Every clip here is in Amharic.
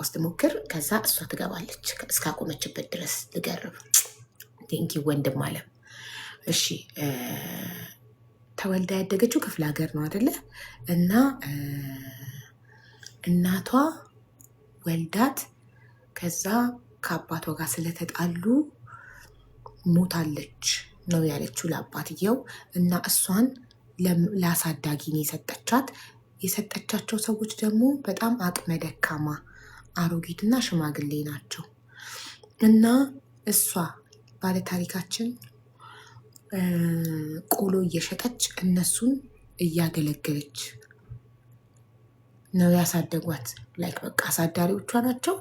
ስትሞክር ከዛ እሷ ትገባለች እስካቆመችበት ድረስ ልገርብ። ቴንኪ ወንድም አለም። እሺ ተወልዳ ያደገችው ክፍለ ሀገር ነው አደለ? እና እናቷ ወልዳት ከዛ ከአባቷ ጋር ስለተጣሉ ሞታለች ነው ያለችው ለአባትየው። እና እሷን ለአሳዳጊን የሰጠቻቸው ሰዎች ደግሞ በጣም አቅመ ደካማ አሮጊትና ሽማግሌ ናቸው። እና እሷ ባለታሪካችን ቆሎ እየሸጠች እነሱን እያገለገለች ነው ያሳደጓት። ላይክ በቃ አሳዳሪዎቿ ናቸው፣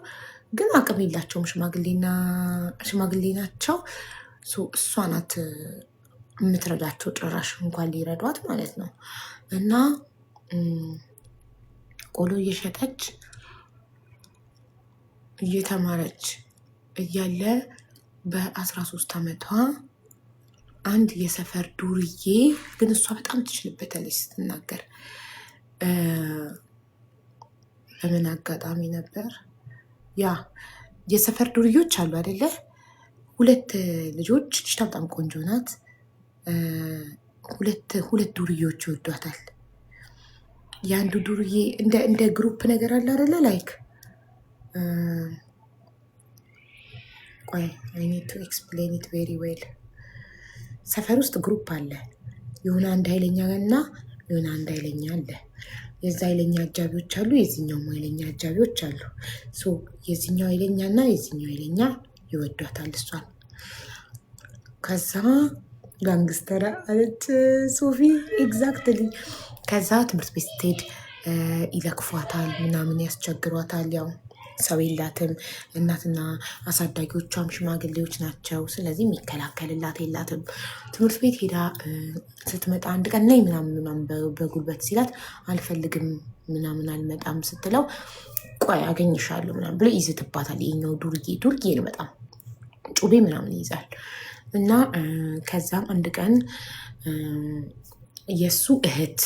ግን አቅም የላቸውም። ሽማግሌ ናቸው። እሷ ናት የምትረዳቸው፣ ጭራሽ እንኳን ሊረዷት ማለት ነው። እና ቆሎ እየሸጠች እየተማረች እያለ በ13 ዓመቷ አንድ የሰፈር ዱርዬ፣ ግን እሷ በጣም ትችልበታለች ስትናገር። በምን አጋጣሚ ነበር ያ የሰፈር ዱርዮች አሉ አይደለ? 2 ልጆች፣ ልጅቷ በጣም ቆንጆ ናት። ሁለት ዱርዬዎች ይወዷታል። የአንዱ ዱርዬ እንደ ግሩፕ ነገር አለ አይደለ? ላይክ ቆይ አይ ኒድ ቱ ኤክስፕሌን ኢት ቬሪ ዌል። ሰፈር ውስጥ ግሩፕ አለ። የሆነ አንድ ኃይለኛ እና የሆነ አንድ ኃይለኛ አለ። የዛ ኃይለኛ አጃቢዎች አሉ፣ የዚህኛውም ኃይለኛ አጃቢዎች አሉ። የዚህኛው ኃይለኛ እና የዚህኛው ኃይለኛ ይወዷታል እሷን። ከዛ ጋንግስተር አለች ሶፊ ኤግዛክትሊ። ከዛ ትምህርት ቤት ስትሄድ ይለክፏታል ምናምን፣ ያስቸግሯታል። ያው ሰው የላትም፣ እናትና አሳዳጊዎቿም ሽማግሌዎች ናቸው። ስለዚህ የሚከላከልላት የላትም። ትምህርት ቤት ሄዳ ስትመጣ አንድ ቀን ነይ ምናምን በጉልበት ሲላት አልፈልግም ምናምን አልመጣም ስትለው ቆይ አገኝሻለሁ ምናምን ብሎ ይዝትባታል። ይኸኛው ዱርዬ ነው በጣም ጩቤ ምናምን ይይዛል። እና ከዛም አንድ ቀን የእሱ እህት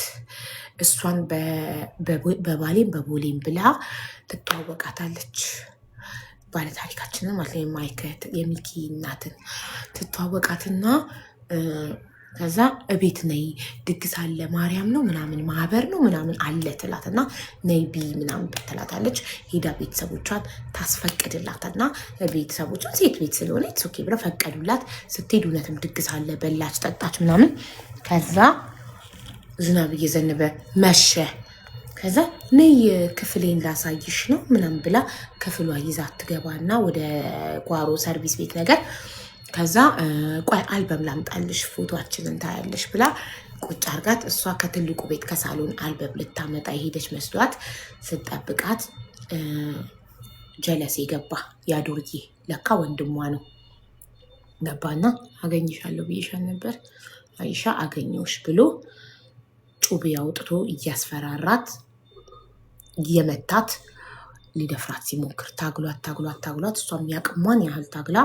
እሷን በባሌም በቦሌም ብላ ትተዋወቃታለች። ባለታሪካችንን ማለት የማይከት የሚኪ እናትን ትተዋወቃትና ከዛ እቤት ነይ ድግስ አለ ማርያም ነው ምናምን ማህበር ነው ምናምን አለ ትላትና ነይ ቢ ምናምን ትላታለች። ሄዳ ቤተሰቦቿን ታስፈቅድላትና ቤተሰቦቿን ሴት ቤት ስለሆነ ኦኬ ብለው ፈቀዱላት። ስትሄድ እውነትም ድግስ አለ፣ በላች ጠጣች ምናምን። ከዛ ዝናብ እየዘነበ መሸ። ከዛ ነይ ክፍሌን ላሳይሽ ነው ምናምን ብላ ክፍሏ ይዛት ትገባና ወደ ጓሮ ሰርቪስ ቤት ነገር። ከዛ ቆይ አልበም ላምጣልሽ ፎቶአችንን ታያለሽ ብላ ቁጭ አርጋት፣ እሷ ከትልቁ ቤት ከሳሎን አልበም ልታመጣ የሄደች መስሏት ስትጠብቃት ጀለሴ ገባ። ያዱርዬ ለካ ወንድሟ ነው። ገባና አገኝሻለሁ ብዬሻል ነበር አይሻ አገኘውሽ ብሎ ጩቤ አውጥቶ እያስፈራራት እየመታት ሊደፍራት ሲሞክር ታግሏት እሷ የሚያቅሟን ያህል ታግላ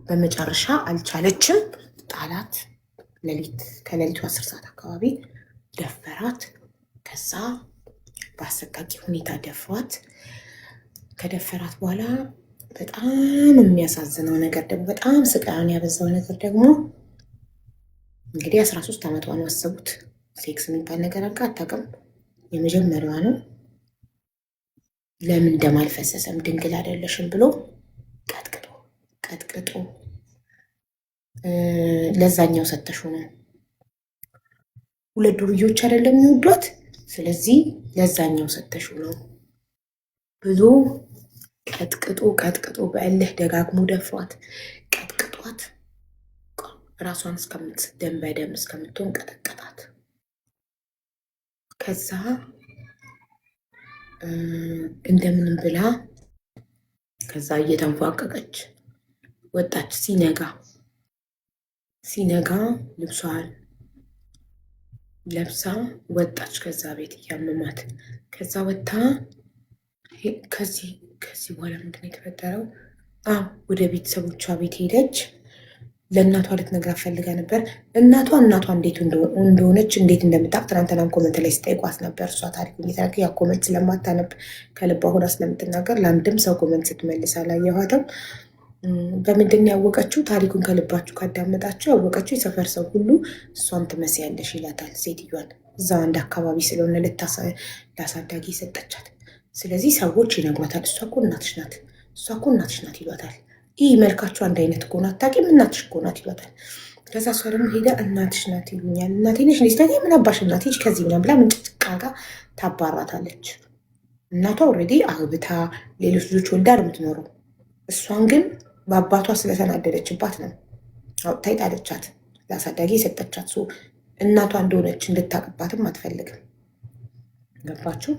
በመጨረሻ አልቻለችም። ጣላት። ከሌሊቱ 10 ሰዓት አካባቢ ደፈራት። ከዛ በአሰቃቂ ሁኔታ ደፍሯት። ከደፈራት በኋላ በጣም የሚያሳዝነው ነገር ደግሞ በጣም ስቃዩን ያበዛው ነገር ደግሞ እንግዲህ 13 ዓመቷን አሰቡት። ሴክስ የሚባል ነገር አልቃ አታውቅም። የመጀመሪያዋ ነው። ለምን ደም አልፈሰሰም ድንግል አይደለሽም ብሎ ቀጥቅጦ ለዛኛው ሰተሹ ነው። 2 ዱርዮች አይደለም የሚወዷት፣ ስለዚህ ለዛኛው ሰተሹ ነው ብሎ ቀጥቅጦ በእልህ ደጋግሞ ደፍሯት ቀጥቅጧት ራሷን ደም በደም እስከምትሆን ቀጠቀጣት። ከዛ እንደምንም ብላ ከዛ እየተንፏቀቀች ወጣች። ሲነጋ ልብሷን ለብሳ ወጣች ከዛ ቤት እያመማት። ከዛ ወጥታ ከዚህ በኋላ ምንድን ነው የተፈጠረው? ወደ ቤተሰቦቿ ቤት ሄደች። ለእናቷ ልትነግራት ፈልጋ ነበር። እናቷ እንዴት እንደሆነች እንዴት እንደምታውቅ ትናንትናም ኮመንት ላይ ስጠይቋት ነበር። እሷ ታሪኩ እየተናገ ያ ኮመንት ስለማታነብ ከልቧ ሆና ስለምትናገር ለአንድም ሰው ኮመንት ስትመልስ አላየኋትም። በምንድን ያወቀችው? ታሪኩን ከልባችሁ ካዳመጣችሁ ያወቀችው የሰፈር ሰው ሁሉ እሷን ትመስያለሽ ይላታል ሴትዮዋን። እዛ አንድ አካባቢ ስለሆነ ለአሳዳጊ ሰጠቻት። ስለዚህ ሰዎች ይነግሯታል፣ እሷ እኮ እናትሽ ናት፣ እሷ እኮ እናትሽ ናት ይሏታል። ይህ መልካችሁ አንድ አይነት እኮ ናት፣ አታውቂም፣ እናትሽ እኮ ናት ይሏታል። ከዛ እሷ ደግሞ ሄዳ እናትሽ ናት ይሉኛል፣ እናቴ ነሽ ኔ ምን አባሽ እናቴ ከዚህ ምናምን ብላ ምንጭጭቃ ጋር ታባራታለች። እናቷ ኦልሬዲ አግብታ ሌሎች ልጆች ወልዳ ነው የምትኖረው። እሷን ግን በአባቷ ስለተናደደችባት ነው አውጥታ የጣለቻት፣ ለአሳዳጊ የሰጠቻት። እናቷ እንደሆነች እንድታቅባትም አትፈልግም። ገባችሁ?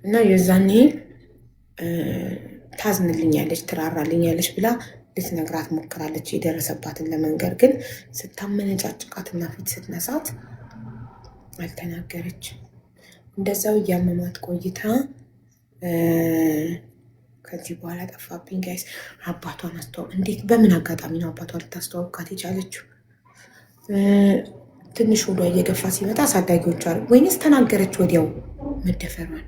እና የዛኔ ታዝንልኛለች፣ ትራራልኛለች ብላ ልትነግራት ሞክራለች፣ የደረሰባትን ለመንገር። ግን ስታመነጫጭቃትና ፊት ስትነሳት አልተናገረች። እንደዛው እያመማት ቆይታ ከዚህ በኋላ ጠፋብኝ ጋይስ። አባቷን እንዴት በምን አጋጣሚ ነው አባቷ ልታስተዋውቃት የቻለችው? ትንሽ ወዷ እየገፋ ሲመጣ አሳዳጊዎቿ ወይንስ ተናገረች ወዲያው መደፈሯን?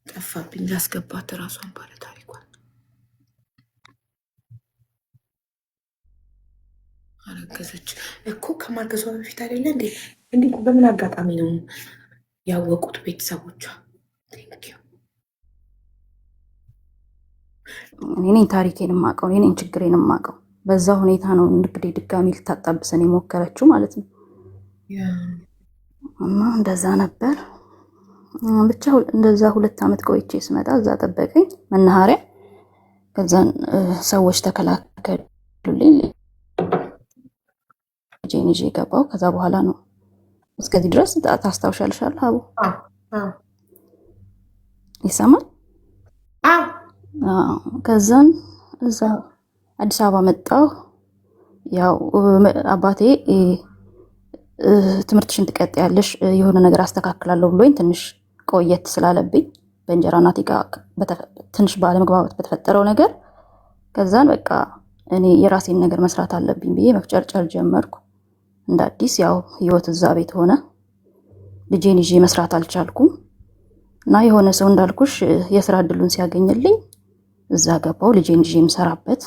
ጠፋብኝ። ላስገባት እራሷን ባለ ታሪኳን አረገዘች እኮ። ከማርገዟ በፊት አይደለ እንዴ? እንዴት በምን አጋጣሚ ነው ያወቁት ቤተሰቦቿ? እኔን ታሪኬን የማውቀው እኔን ችግሬን የማውቀው በዛ ሁኔታ ነው እንግዲህ ድጋሚ ልታጣብሰን የሞከረችው ማለት ነው። እና እንደዛ ነበር ብቻ። እንደዛ 2 ዓመት ቆይቼ ስመጣ እዛ ጠበቀኝ መናኸሪያ። ከዛን ሰዎች ተከላከሉልኝ፣ ልጄን ይዤ ገባሁ። ከዛ በኋላ ነው እስከዚህ ድረስ ታስታውሻለሽ? አቡ ይሰማል? ከዛን እዛ አዲስ አበባ መጣሁ። ያው አባቴ ትምህርትሽን ትቀጥያለሽ የሆነ ነገር አስተካክላለሁ ብሎኝ ትንሽ ቆየት ስላለብኝ በእንጀራ እናቴ ጋር ትንሽ ባለመግባባት በተፈጠረው ነገር ከዛን በቃ እኔ የራሴን ነገር መስራት አለብኝ ብዬ መፍጨርጨር ጀመርኩ። እንደ አዲስ ያው ህይወት እዛ ቤት ሆነ። ልጄን ይዤ መስራት አልቻልኩም እና የሆነ ሰው እንዳልኩሽ የስራ እድሉን ሲያገኝልኝ እዛ ገባው ልጄን ይዤ የምሰራበት።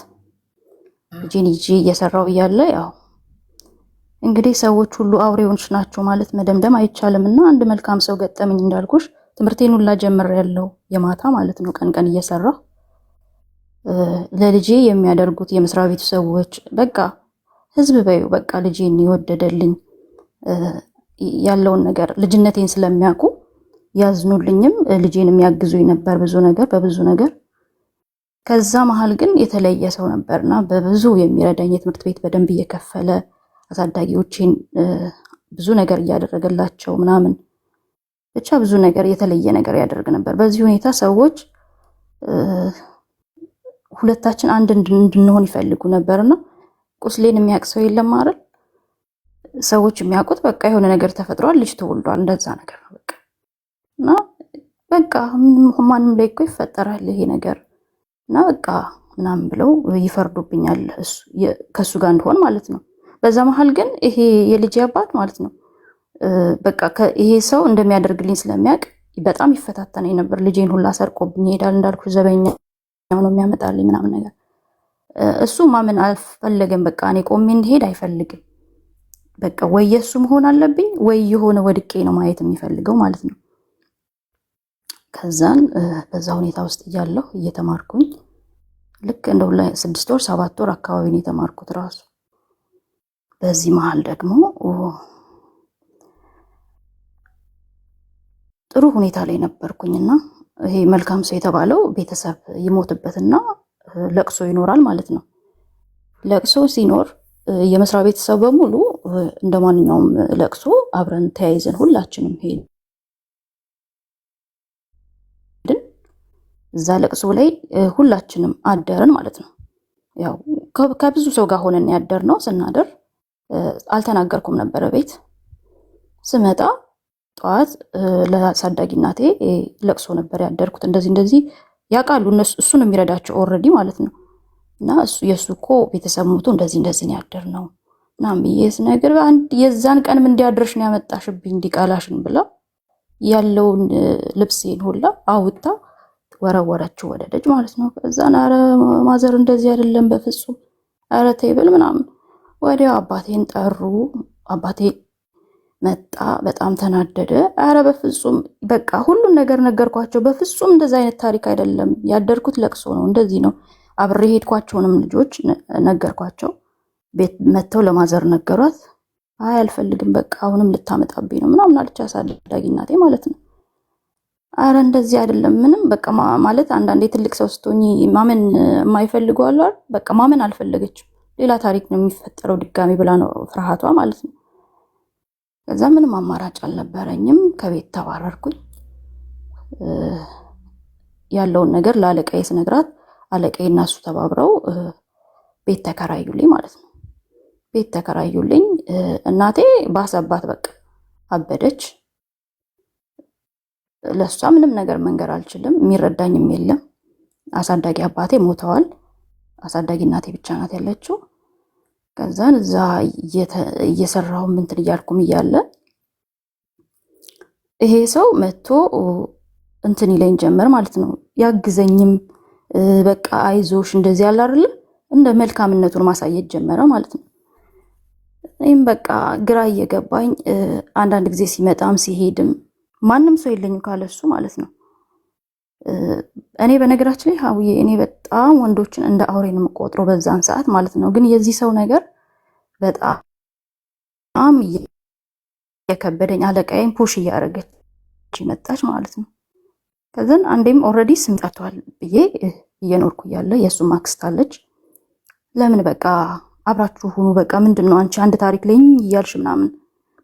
ልጄን ይዤ እየሰራው እያለ ያው እንግዲህ ሰዎች ሁሉ አውሬዎች ናቸው ማለት መደምደም አይቻልም። እና አንድ መልካም ሰው ገጠመኝ እንዳልኩሽ። ትምህርቴን ሁላ ጀምሬያለሁ የማታ ማለት ነው፣ ቀን ቀን እየሰራሁ ለልጄ የሚያደርጉት የመስሪያ ቤቱ ሰዎች በቃ ህዝብ በዩ በቃ ልጄን የወደደልኝ ያለውን ነገር ልጅነቴን ስለሚያውቁ ያዝኑልኝም ልጄን የሚያግዙኝ ነበር በብዙ ነገር። ከዛ መሀል ግን የተለየ ሰው ነበርና በብዙ የሚረዳኝ የትምህርት ቤት በደንብ እየከፈለ አሳዳጊዎቼን ብዙ ነገር እያደረገላቸው ምናምን ብቻ ብዙ ነገር የተለየ ነገር ያደርግ ነበር። በዚህ ሁኔታ ሰዎች ሁለታችን አንድ እንድንሆን ይፈልጉ ነበርና ቁስሌን የሚያውቅ ሰው የለም አይደል? ሰዎች የሚያውቁት በቃ የሆነ ነገር ተፈጥሯል፣ ልጅ ተወልዷል፣ እንደዛ ነገር ነው በቃ። እና በቃ ማንም ላይ እኮ ይፈጠራል ይሄ ነገር እና በቃ ምናምን ብለው ይፈርዱብኛል ከሱ ጋር እንደሆን ማለት ነው። በዛ መሀል ግን ይሄ የልጅ አባት ማለት ነው በቃ ይሄ ሰው እንደሚያደርግልኝ ስለሚያውቅ በጣም ይፈታተነኝ ነበር። ልጄን ሁላ ሰርቆብኝ ይሄዳል እንዳልኩ ዘበኛ ነው የሚያመጣልኝ ምናምን ነገር። እሱ ማመን አልፈለገም። በቃ እኔ ቆሜ እንድሄድ አይፈልግም። በቃ ወይ የሱ መሆን አለብኝ ወይ የሆነ ወድቄ ነው ማየት የሚፈልገው ማለት ነው። ከዛን በዛ ሁኔታ ውስጥ እያለሁ እየተማርኩኝ ልክ እንደው 6 ወር 7 ወር አካባቢ ነው የተማርኩት ራሱ። በዚህ መሀል ደግሞ ጥሩ ሁኔታ ላይ ነበርኩኝና ይሄ መልካም ሰው የተባለው ቤተሰብ ይሞትበትና ለቅሶ ይኖራል ማለት ነው። ለቅሶ ሲኖር የመስሪያ ቤተሰብ በሙሉ እንደማንኛውም ለቅሶ አብረን ተያይዘን ሁላችንም ሄድን። እዛ ለቅሶ ላይ ሁላችንም አደርን ማለት ነው። ያው ከብዙ ሰው ጋር ሆነን ያደርነው። ስናደር አልተናገርኩም ነበረ። ቤት ስመጣ ጠዋት ለአሳዳጊ እናቴ ለቅሶ ነበር ያደርኩት። እንደዚህ ያውቃሉ እነሱ፣ እሱ ነው የሚረዳቸው ኦልሬዲ ማለት ነው። እና የእሱ እኮ ቤተሰብ ሞቶ እንደዚህ ነው ያደርነው ምናምን ብዬ ስነግር አንድ የዛን ቀንም እንዲያድርሽ ነው ያመጣሽብኝ እንዲቃላሽን ብላ ያለውን ልብሴን ሁላ አውጥታ ወረወረችው ወደ ደጅ ማለት ነው። ከዛን ኧረ ማዘር እንደዚህ አይደለም በፍጹም ኧረ ተይ ብል ምናምን ወዲያው አባቴን ጠሩ። አባቴ መጣ፣ በጣም ተናደደ። ኧረ በፍጹም በቃ ሁሉን ነገር ነገርኳቸው። በፍጹም እንደዚህ አይነት ታሪክ አይደለም ያደርኩት ለቅሶ ነው፣ እንደዚህ ነው። አብሬ ሄድኳቸውንም ልጆች ነገርኳቸው። ቤት መጥተው ለማዘር ነገሯት። አይ አልፈልግም በቃ አሁንም ልታመጣብኝ ነው ምናምን አለች፣ አሳዳጊ እናቴ ማለት ነው። አረ እንደዚህ አይደለም ምንም በቃ ማለት አንዳንዴ ትልቅ ሰው ስትሆኚ ማመን የማይፈልጉ አሉ አይደል? በቃ ማመን አልፈለገችም። ሌላ ታሪክ ነው የሚፈጠረው ድጋሚ ብላ ነው ፍርሃቷ ማለት ነው። ከዛ ምንም አማራጭ አልነበረኝም፣ ከቤት ተባረርኩኝ። ያለውን ነገር ለአለቃዬ ስነግራት አለቃዬ እና እሱ ተባብረው ቤት ተከራዩልኝ ማለት ነው። ቤት ተከራዩልኝ። እናቴ ባሰባት፣ በቃ አበደች። ለሷ ምንም ነገር መንገር አልችልም፣ የሚረዳኝም የለም። አሳዳጊ አባቴ ሞተዋል። አሳዳጊ እናቴ ብቻ ናት ያለችው። ከዛን እዛ እየሰራሁ እንትን እያልኩም እያለ ይሄ ሰው መጥቶ እንትን ይለኝ ጀመር ማለት ነው። ያግዘኝም በቃ አይዞሽ እንደዚህ ያለ አይደለ እንደ መልካምነቱን ማሳየት ጀመረ ማለት ነው። እኔም በቃ ግራ እየገባኝ አንዳንድ ጊዜ ሲመጣም ሲሄድም ማንም ሰው የለኝም ካለሱ ማለት ነው። እኔ በነገራችን ላይ ሀውዬ እኔ በጣም ወንዶችን እንደ አውሬ ነው የምቆጥረው በዛን ሰዓት ማለት ነው። ግን የዚህ ሰው ነገር በጣም የከበደኝ አለቃዬን ፑሽ እያደረገች መጣች ማለት ነው። ከዛን አንዴም ኦልሬዲ ስም ጠርቷል ብዬ እየኖርኩ እያለ የእሱ ማክስት አለች። ለምን በቃ አብራችሁ ሁኑ በቃ ምንድነው አንቺ አንድ ታሪክ ላይ እያልሽ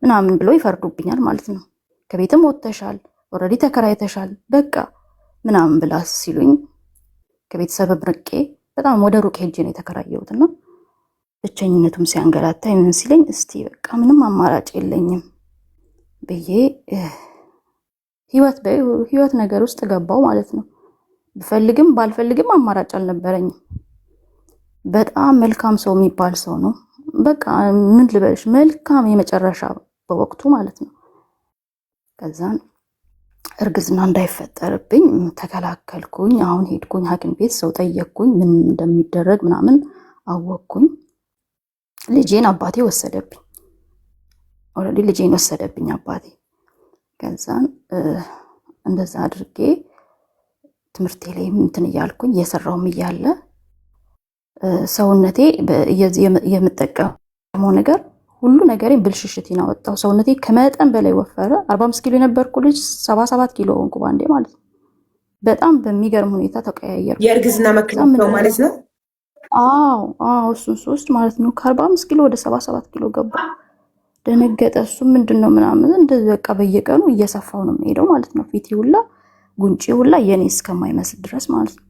ምናምን ብለው ይፈርዱብኛል ማለት ነው። ከቤትም ወጥተሻል ኦልሬዲ ተከራይተሻል በቃ ምናምን ብላ ሲሉኝ ከቤተሰብ ብርቄ በጣም ወደ ሩቅ ሄጄ ነው የተከራየሁትና ብቸኝነቱም ሲያንገላታኝ ምን ሲለኝ እስቲ በቃ ምንም አማራጭ የለኝም ብዬ ህይወት ነገር ውስጥ ገባው ማለት ነው። ብፈልግም ባልፈልግም አማራጭ አልነበረኝም። በጣም መልካም ሰው የሚባል ሰው ነው። በቃ ምን ልበልሽ መልካም የመጨረሻ በወቅቱ ማለት ነው። ከዛን እርግዝና እንዳይፈጠርብኝ ተከላከልኩኝ። አሁን ሄድኩኝ ሐኪም ቤት ሰው ጠየቅኩኝ፣ ምን እንደሚደረግ ምናምን አወቅኩኝ። ልጄን አባቴ ወሰደብኝ። ኦልሬዲ ልጄን ወሰደብኝ አባቴ። ከዛን እንደዛ አድርጌ ትምህርቴ ላይ እንትን እያልኩኝ እየሰራውም እያለ ሰውነቴ የምጠቀመው ነገር ሁሉ ነገሬን ብልሽሽቴን አወጣው። ሰውነቴ ከመጠን በላይ ወፈረ። 45 ኪሎ የነበርኩ ልጅ 77 ኪሎ ሆንኩ ባንዴ ማለት ነው። በጣም በሚገርም ሁኔታ ተቀያየርኩ። የእርግዝና መከላከል ማለት ነው። አዎ እሱን ሶስት ማለት ነው። ከ45 ኪሎ ወደ 77 ኪሎ ገባ። ደነገጠ። እሱ ምንድነው ምናምን እንደዚህ በቃ በየቀኑ እየሰፋው ነው የሚሄደው ማለት ነው። ፊቴ ሁላ ጉንጬ ሁላ የኔ እስከማይመስል ድረስ ማለት ነው።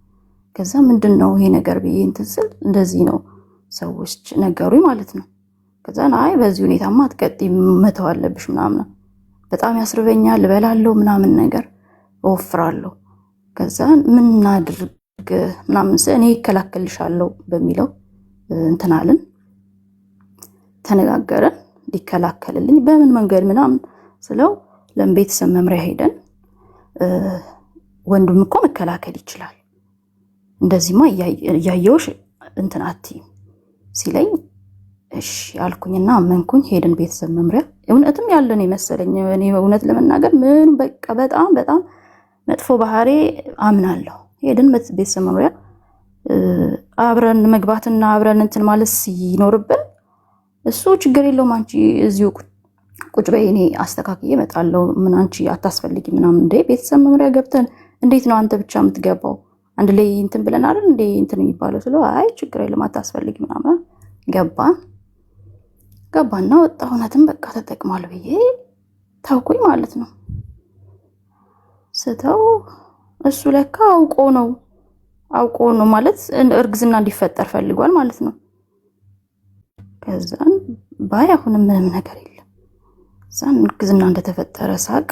ከዛ ምንድነው ይሄ ነገር ብዬ እንትን ስል እንደዚህ ነው ሰዎች ነገሩኝ ማለት ነው። ከዛ አይ በዚህ ሁኔታማ አትቀጥይ መተው አለብሽ ምናምን፣ በጣም ያስርበኛል፣ እበላለሁ ምናምን ነገር እወፍራለሁ። ከዛ ምን እናድርግ ምናምን ስለ እኔ ይከላከልሻለሁ በሚለው እንትን አልን፣ ተነጋገረን ሊከላከልልኝ በምን መንገድ ምናምን ስለው ለቤተሰብ መምሪያ ሄደን ወንዱም እኮ መከላከል ይችላል እንደዚህማ እያየውሽ እንትን አትይም ሲለኝ እሺ አልኩኝና አመንኩኝ። ሄድን ቤተሰብ መምሪያ። እውነትም ያለን የመሰለኝ እኔ እውነት ለመናገር ምን በቃ በጣም መጥፎ ባህሪ አምናለሁ። ሄድን ቤተሰብ መምሪያ። አብረን መግባትና አብረን እንትን ማለት ሲኖርብን እሱ ችግር የለውም አንቺ እዚሁ ቁጭ በይ እኔ አስተካክዬ እመጣለሁ ምን አንቺ አታስፈልጊ ምናምን። እንደ ቤተሰብ መምሪያ ገብተን እንዴት ነው አንተ ብቻ የምትገባው አንድ ላይ እንትን ብለን አይደል እንደ እንትን የሚባለው ስለው አይ ችግር የለም አታስፈልጊ ምናምን። ገባና ወጣ። እውነትም በቃ ተጠቅሟል ብዬ ታውኩኝ ማለት ነው። ስተው እሱ ለካ አውቆ ነው ማለት እርግዝና እንዲፈጠር ፈልጓል ማለት ነው። ከዛን ባይ አሁንም ምንም ነገር የለም። ከዛን እርግዝና እንደተፈጠረ ሳቅ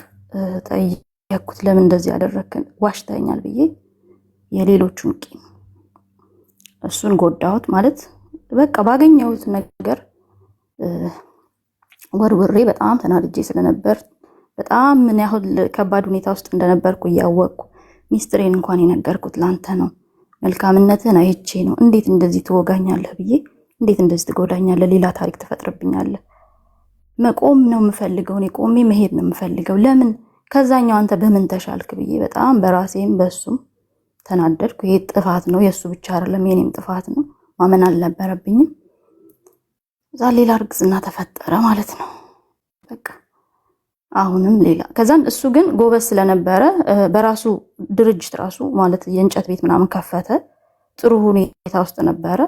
ጠየቅኩት። ለምን እንደዚህ ያደረክን ዋሽተኛል ብዬ የሌሎቹን ቂም እሱን ጎዳሁት ማለት በቃ ባገኘሁት ነገር ወርውሬ በጣም ተናድጄ ስለነበር በጣም ምን ያህል ከባድ ሁኔታ ውስጥ እንደነበርኩ እያወቅኩ ሚስጥሬን እንኳን የነገርኩት ላንተ ነው። መልካምነትህን አይቼ ነው። እንዴት እንደዚህ ትወጋኛለህ ብዬ እንዴት እንደዚህ ትጎዳኛለህ? ሌላ ታሪክ ትፈጥርብኛለህ? መቆም ነው የምፈልገው፣ እኔ ቆሜ መሄድ ነው የምፈልገው። ለምን ከዛኛው አንተ በምን ተሻልክ ብዬ በጣም በራሴም በሱም ተናደድኩ። ይሄ ጥፋት ነው፣ የእሱ ብቻ አይደለም የኔም ጥፋት ነው። ማመን አልነበረብኝም። እዛ ሌላ እርግዝና ተፈጠረ ማለት ነው። በቃ አሁንም ሌላ። ከዛን እሱ ግን ጎበዝ ስለነበረ በራሱ ድርጅት ራሱ ማለት የእንጨት ቤት ምናምን ከፈተ። ጥሩ ሁኔታ ውስጥ ነበረ።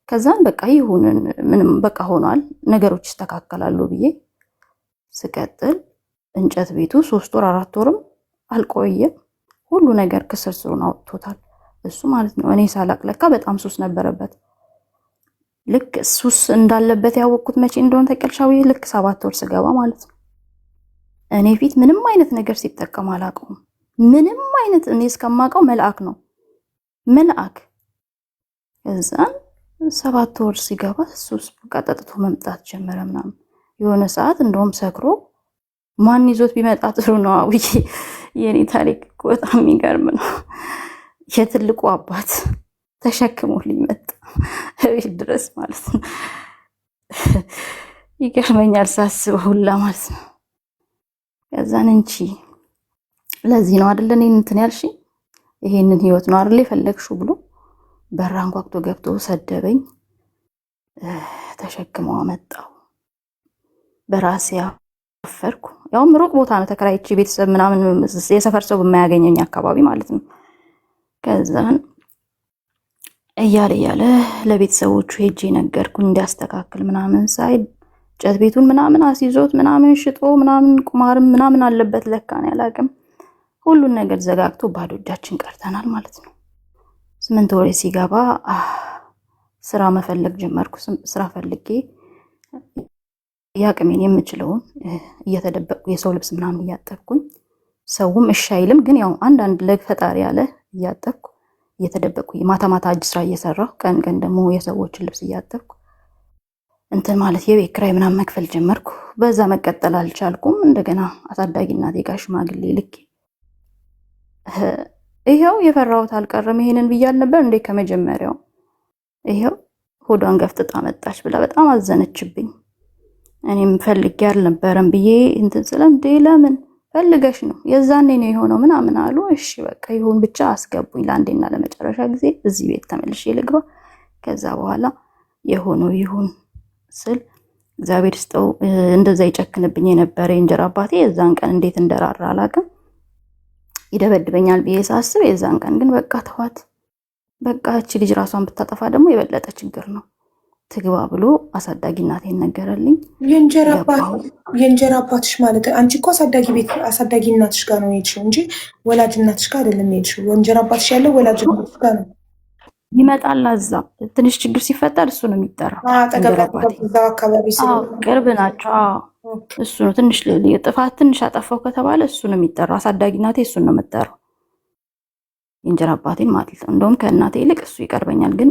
ከዛን በቃ ይሁን ምንም በቃ ሆኗል፣ ነገሮች ይስተካከላሉ ብዬ ስቀጥል እንጨት ቤቱ 3 ወር 4 ወርም አልቆየም። ሁሉ ነገር ከስርስሩን አውጥቶታል እሱ ማለት ነው። እኔ ሳላቅ ለካ በጣም ሱስ ነበረበት። ልክ ሱስ እንዳለበት ያወቅኩት መቼ እንደሆነ ተቀልሻው ልክ 7 ወር ስገባ ማለት ነው። እኔ ፊት ምንም አይነት ነገር ሲጠቀም አላውቀውም። ምንም አይነት እኔ እስከማውቀው መልአክ ነው መልአክ። እዛን 7 ወር ሲገባ ሱስ በቃ ጠጥቶ መምጣት ጀመረ ምናምን። የሆነ ሰዓት እንደውም ሰክሮ ማን ይዞት ቢመጣ ጥሩ ነው አውዬ። የኔ ታሪክ በጣም የሚገርም ነው። የትልቁ አባት ተሸክሞልኝ መጣ እቤት ድረስ ማለት ነው። ይገርመኛል ሳስበው ሁላ ማለት ነው። ከዛን እንቺ ለዚህ ነው አይደል እኔን እንትን ያልሽኝ፣ ይሄንን ህይወት ነው አይደል የፈለግሽው ብሎ በራን ጓግቶ ገብቶ ሰደበኝ። ተሸክመው መጣው በራሴ አፈርኩ። ያውም ሩቅ ቦታ ነው ተከራይቼ ቤተሰብ ምናምን የሰፈር ሰው በማያገኘኝ አካባቢ ማለት ነው። ከዛን እያለ ለቤተሰቦቹ ሄጄ ነገርኩኝ እንዲያስተካክል ምናምን ሳይ እንጨት ቤቱን ምናምን አስይዞት ምናምን ሽጦ ምናምን ቁማርም ምናምን አለበት ለካ ነው ያላቅም። ሁሉን ነገር ዘጋግቶ ባዶ እጃችን ቀርተናል ማለት ነው። 8 ወር ሲገባ ስራ መፈለግ ጀመርኩ። ስራ ፈልጌ ያቅሜን የምችለውን እየተደበቅኩ የሰው ልብስ ምናምን እያጠብኩኝ፣ ሰውም እሺ አይልም ግን ያው አንዳንድ ለፈጣሪ ያለ እያጠብኩ እየተደበቅኩ ማታ ማታ እጅ ስራ እየሰራሁ ቀን ቀን ደግሞ የሰዎችን ልብስ እያጠብኩ እንትን ማለት የቤት ኪራይ ምናምን መክፈል ጀመርኩ። በዛ መቀጠል አልቻልኩም። እንደገና አሳዳጊ እናቴ ጋር ሽማግሌ ልኬ ይሄው የፈራሁት አልቀረም። ይሄንን ብያል ነበር እንዴ ከመጀመሪያው። ይሄው ሆዷን ገፍጥጣ መጣች ብላ በጣም አዘነችብኝ። እኔም ፈልጌ አልነበረም ብዬ እንትን ስለ እንዴ ለምን ፈልገሽ ነው የዛኔ ነው የሆነው ምናምን አሉ። እሺ በቃ ይሁን ብቻ አስገቡኝ ለአንዴና ለመጨረሻ ጊዜ እዚህ ቤት ተመልሼ ልግባ። ከዛ በኋላ የሆነው ይሁን ስል እግዚአብሔር ስጠው። እንደዛ ይጨክንብኝ የነበረ የእንጀራ አባቴ የዛን ቀን እንዴት እንደራራ አላውቅም። ይደበድበኛል ብዬ ሳስብ የዛን ቀን ግን በቃ ተዋት፣ በቃ እቺ ልጅ ራሷን ብታጠፋ ደግሞ የበለጠ ችግር ነው ትግባ ብሎ አሳዳጊ እናቴን ነገረልኝ። የእንጀራ አባትሽ ማለት አንቺ እኮ አሳዳጊ እናትሽ ጋር ነው የሄድሽው እንጂ ወላጅ እናትሽ ጋር አይደለም የሄድሽው። የእንጀራ አባትሽ ያለው ወላጅ እናትሽ ጋር ነው። ይመጣል እዛ ትንሽ ችግር ሲፈጠር እሱ ነው የሚጠራው። ቅርብ ናቸው። እሱ ነው ትንሽ ጥፋት ትንሽ አጠፋው ከተባለ እሱ ነው የሚጠራው። አሳዳጊ እናቴ እሱን ነው የምጠራው፣ የእንጀራ አባቴን ማለት ነው። እንደውም ከእናቴ ይልቅ እሱ ይቀርበኛል። ግን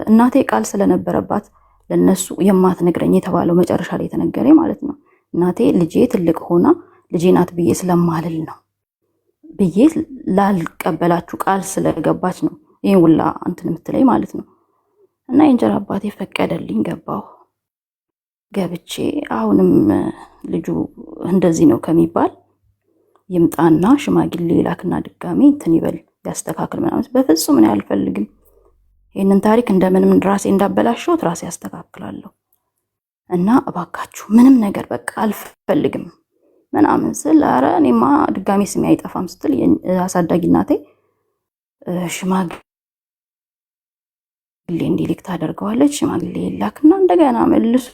እናቴ ቃል ስለነበረባት ለነሱ የማትነግረኝ የተባለው መጨረሻ ላይ የተነገረኝ ማለት ነው። እናቴ ልጄ ትልቅ ሆና ልጄ ናት ብዬ ስለማልል ነው ብዬ ላልቀበላችሁ ቃል ስለገባች ነው ይሄን ሁላ እንትን የምትለኝ ማለት ነው። እና የእንጀራ አባቴ ፈቀደልኝ፣ ገባሁ። ገብቼ አሁንም ልጁ እንደዚህ ነው ከሚባል ይምጣና ሽማግሌ ላክና ድጋሜ እንትን ይበል ያስተካክል ምናምን። በፍጹም እኔ አልፈልግም። ይህንን ታሪክ እንደምንም ራሴ እንዳበላሸሁት ራሴ ያስተካክላለሁ እና እባካችሁ ምንም ነገር በቃ አልፈልግም ምናምን ስል ኧረ እኔማ ድጋሜ ስሜ አይጠፋም ስትል አሳዳጊ እናቴ ሽማግሌ እንዲልክ ታደርገዋለች። ሽማግሌ ላክና እንደገና መልሱ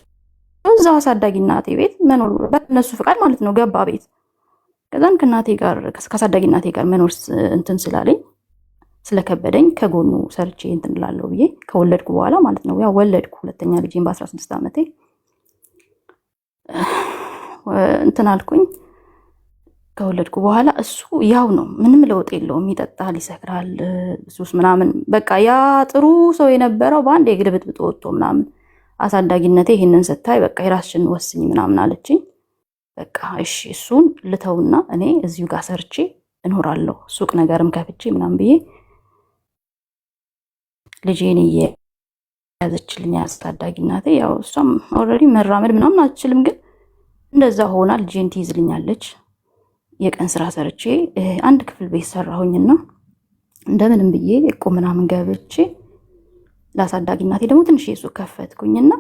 እዛው አሳዳጊ እናቴ ቤት መኖር በእነሱ ፍቃድ ማለት ነው። ገባ ቤት። ከዛን ከአሳዳጊ እናቴ ጋር መኖር እንትን ስላለኝ ስለከበደኝ ከጎኑ ሰርቼ እንትን እላለሁ ብዬ ከወለድኩ በኋላ ማለት ነው። ያው ወለድኩ ሁለተኛ ልጄን በ16 ዓመቴ እንትን አልኩኝ። ከወለድኩ በኋላ እሱ ያው ነው፣ ምንም ለውጥ የለውም። ይጠጣል፣ ይሰክራል፣ ሱስ ምናምን በቃ ያ ጥሩ ሰው የነበረው በአንድ የግልብጥብጥ ወጥቶ ምናምን። አሳዳጊነቴ ይህንን ስታይ በቃ የራስሽን ወስኝ ምናምን አለችኝ። በቃ እሺ እሱን ልተውና እኔ እዚሁ ጋር ሰርቼ እኖራለሁ ሱቅ ነገርም ከፍቼ ምናምን ብዬ ልጄን እየያዘችልኝ አሳዳጊ እናቴ። ያው እሷም ኦልሬዲ መራመድ ምናምን አትችልም፣ ግን እንደዛ ሆና ልጄን ትይዝልኛለች። የቀን ስራ ሰርቼ አንድ ክፍል ቤት ሰራሁኝና እንደምንም ብዬ እቁብ ምናምን ገብቼ ለአሳዳጊ እናቴ ደግሞ ትንሽ ሱቅ ከፈትኩኝና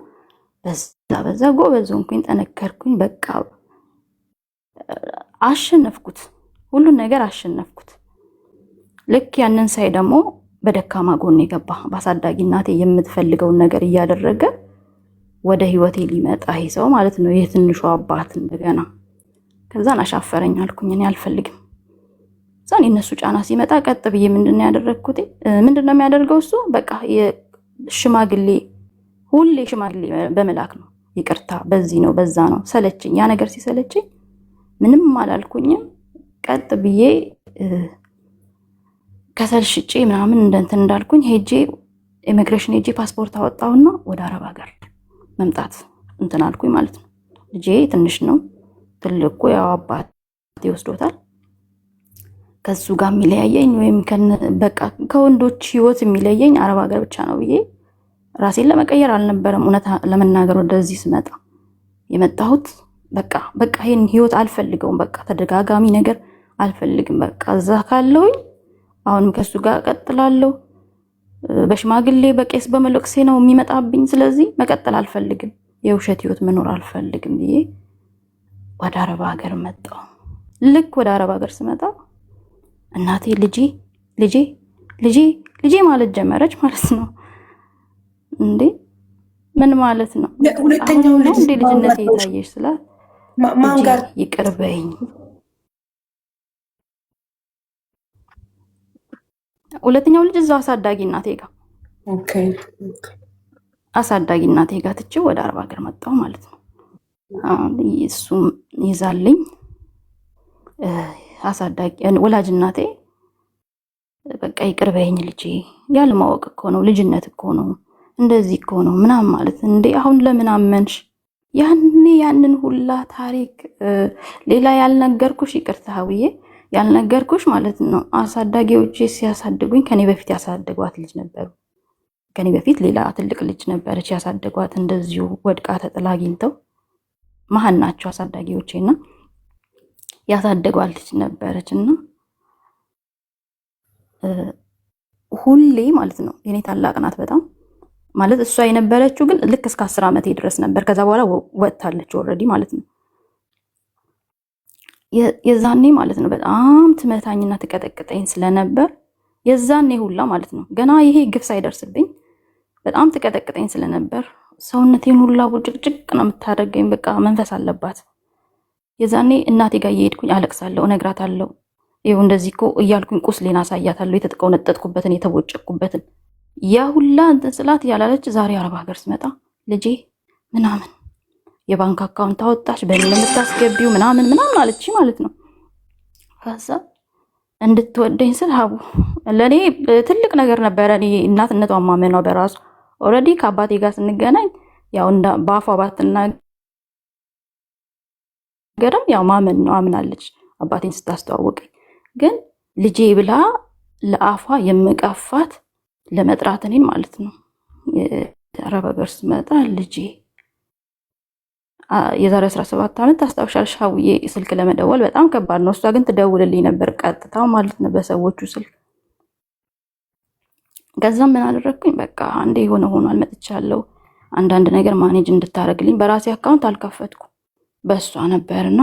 በዛ ጎበዝ ሆንኩኝ፣ ጠነከርኩኝ። በቃ አሸነፍኩት፣ ሁሉን ነገር አሸነፍኩት። ልክ ያንን ሳይ ደግሞ በደካማ ጎን የገባ በአሳዳጊ እናቴ የምትፈልገውን ነገር እያደረገ ወደ ህይወቴ ሊመጣ ይሰው ማለት ነው፣ የትንሹ አባት እንደገና። ከዛን አሻፈረኝ አልኩኝ፣ እኔ አልፈልግም። ዛን የነሱ ጫና ሲመጣ ቀጥ ብዬ ምንድነው ያደረግኩት? ምንድነው የሚያደርገው እሱ? በቃ ሽማግሌ፣ ሁሌ ሽማግሌ በመላክ ነው። ይቅርታ በዚህ ነው በዛ ነው። ሰለችኝ። ያ ነገር ሲሰለችኝ ምንም አላልኩኝም። ቀጥ ብዬ ከሰል ሽጬ ምናምን እንደንትን እንዳልኩኝ ሄጄ ኢሚግሬሽን ሄጄ ፓስፖርት አወጣሁና ወደ አረብ ሀገር መምጣት እንትን አልኩኝ ማለት ነው። ልጄ ትንሽ ነው፣ ትልቁ ያው አባት ይወስዶታል። ከሱ ጋር የሚለያየኝ ወይም በቃ ከወንዶች ህይወት የሚለየኝ አረብ ሀገር ብቻ ነው ብዬ ራሴን ለመቀየር አልነበረም። እውነት ለመናገር ወደዚህ ስመጣ የመጣሁት በቃ ይሄን ህይወት አልፈልገውም። በቃ ተደጋጋሚ ነገር አልፈልግም። በቃ እዛ ካለውኝ አሁንም ከሱ ጋር ቀጥላለሁ። በሽማግሌ በቄስ በመለቅሴ ነው የሚመጣብኝ። ስለዚህ መቀጠል አልፈልግም፣ የውሸት ህይወት መኖር አልፈልግም ብዬ ወደ አረብ ሀገር መጣሁ። ልክ ወደ አረብ ሀገር ስመጣ እናቴ ልጄ ልጄ ልጄ ልጄ ማለት ጀመረች ማለት ነው። እንዴ ምን ማለት ነው? ሁለተኛው ልጅ እንዴ ልጅነቴ የታየሽ ስላት ማን ጋር ይቅርበኝ። ሁለተኛው ልጅ እዛው አሳዳጊ እናቴ ጋር አሳዳጊ እናቴ ጋር ትቼው ወደ አረብ ሀገር መጣሁ ማለት ነው። እሱም ይዛልኝ አሳዳጊ ወላጅ እናቴ በቃ ይቅርበኝ ልጄ፣ ያለማወቅ እኮ ነው፣ ልጅነት እኮ ነው፣ እንደዚህ እኮ ነው ምናምን ማለት እንዴ። አሁን ለምን አመንሽ? ያኔ ያንን ሁላ ታሪክ ሌላ ያልነገርኩሽ፣ ይቅርታ ሀውዬ ያልነገርኩሽ ማለት ነው። አሳዳጊዎቼ ሲያሳድጉኝ ከኔ በፊት ያሳደጓት ልጅ ነበሩ። ከኔ በፊት ሌላ ትልቅ ልጅ ነበረች ያሳደጓት፣ እንደዚሁ ወድቃ ተጥላ አግኝተው መሀን ናቸው አሳዳጊዎቼና ያሳደጓት ልጅ ነበረች። እና ሁሌ ማለት ነው የኔ ታላቅ ናት በጣም ማለት እሷ የነበረችው ግን ልክ እስከ 10 ዓመቴ ድረስ ነበር። ከዛ በኋላ ወጥታለች ኦልሬዲ ማለት ነው። የዛኔ ማለት ነው በጣም ትመታኝና ትቀጠቅጠኝ ስለነበር የዛኔ ሁላ ማለት ነው ገና ይሄ ግፍ ሳይደርስብኝ በጣም ትቀጠቅጠኝ ስለነበር ሰውነቴን ሁላ ቡጭቅጭቅ ነው የምታደርገኝ። በቃ መንፈስ አለባት። የዛኔ እናቴ ጋር እየሄድኩኝ አለቅሳለሁ፣ እነግራታለሁ። ይኸው እንደዚህ እኮ እያልኩኝ ቁስሌን አሳያታለሁ፣ የተቆነጠጥኩበትን የተቦጨቅኩበትን። ያ ሁላ እንትን ስላት ያላለች ዛሬ አረብ ሀገር ስመጣ ልጄ ምናምን የባንክ አካውንት አወጣች በእኔ ለምታስገቢው ምናምን ምናምን አለች ማለት ነው። ከዛ እንድትወደኝ ስል ሀቡ ለእኔ ትልቅ ነገር ነበረ። እኔ እናትነቷን ማመኗ በራሱ ኦልሬዲ ከአባቴ ጋር ስንገናኝ ያው በአፏ ባትናገርም ያው ማመን ነው፣ አምናለች አባቴን ስታስተዋወቀኝ። ግን ልጄ ብላ ለአፏ የምቀፋት ለመጥራት እኔን ማለት ነው። የአረብ ሀገር ስመጣ ልጄ የዛሬ 17 ዓመት ታስታውሻለሽ ሀውዬ፣ ስልክ ለመደወል በጣም ከባድ ነው። እሷ ግን ትደውልልኝ ነበር ቀጥታ ማለት ነው በሰዎቹ ስልክ። ከዛም ምን አደረግኩኝ? በቃ አንዴ የሆነ ሆኗል መጥቻለሁ። አንዳንድ ነገር ማኔጅ እንድታደርግልኝ በራሴ አካውንት አልከፈትኩ በእሷ ነበርና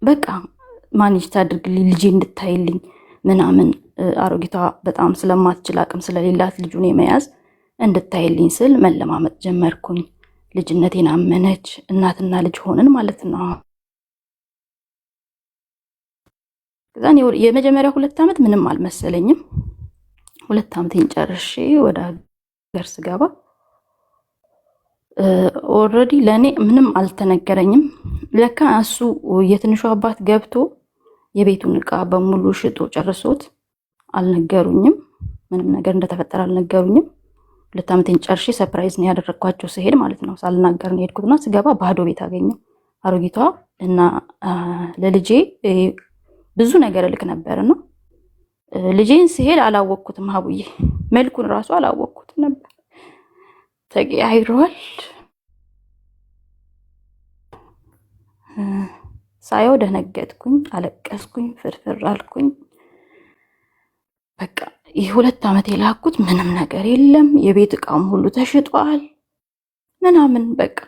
በቃ ማኔጅ ታድርግልኝ ልጄ እንድታይልኝ ምናምን። አሮጊቷ በጣም ስለማትችል አቅም ስለሌላት ልጁን የመያዝ እንድታይልኝ ስል መለማመጥ ጀመርኩኝ። ልጅነቴን አመነች። እናትና ልጅ ሆንን ማለት ነው። ከዛን የመጀመሪያ 2 ዓመት ምንም አልመሰለኝም። 2 ዓመቴን ጨርሼ ወደ ሀገር ስገባ ኦልሬዲ ለእኔ ምንም አልተነገረኝም። ለካ እሱ የትንሹ አባት ገብቶ የቤቱን እቃ በሙሉ ሽጦ ጨርሶት አልነገሩኝም። ምንም ነገር እንደተፈጠረ አልነገሩኝም። 2 ዓመቴን ጨርሼ ሰርፕራይዝ ነው ያደረግኳቸው ስሄድ ማለት ነው። ሳልናገር ነው የሄድኩትና ስገባ ባዶ ቤት አገኘው። አሮጊቷ እና ለልጄ ብዙ ነገር እልክ ነበር ነው። ልጄን ስሄድ አላወቅኩትም። ሀቡዬ መልኩን ራሱ አላወቅኩትም ነበር። ተቀያይሯል። ሳየው ደነገጥኩኝ፣ አለቀስኩኝ፣ ፍርፍር አልኩኝ። በቃ ይህ 2 ዓመት የላኩት ምንም ነገር የለም። የቤት እቃም ሁሉ ተሽጧል ምናምን በቃ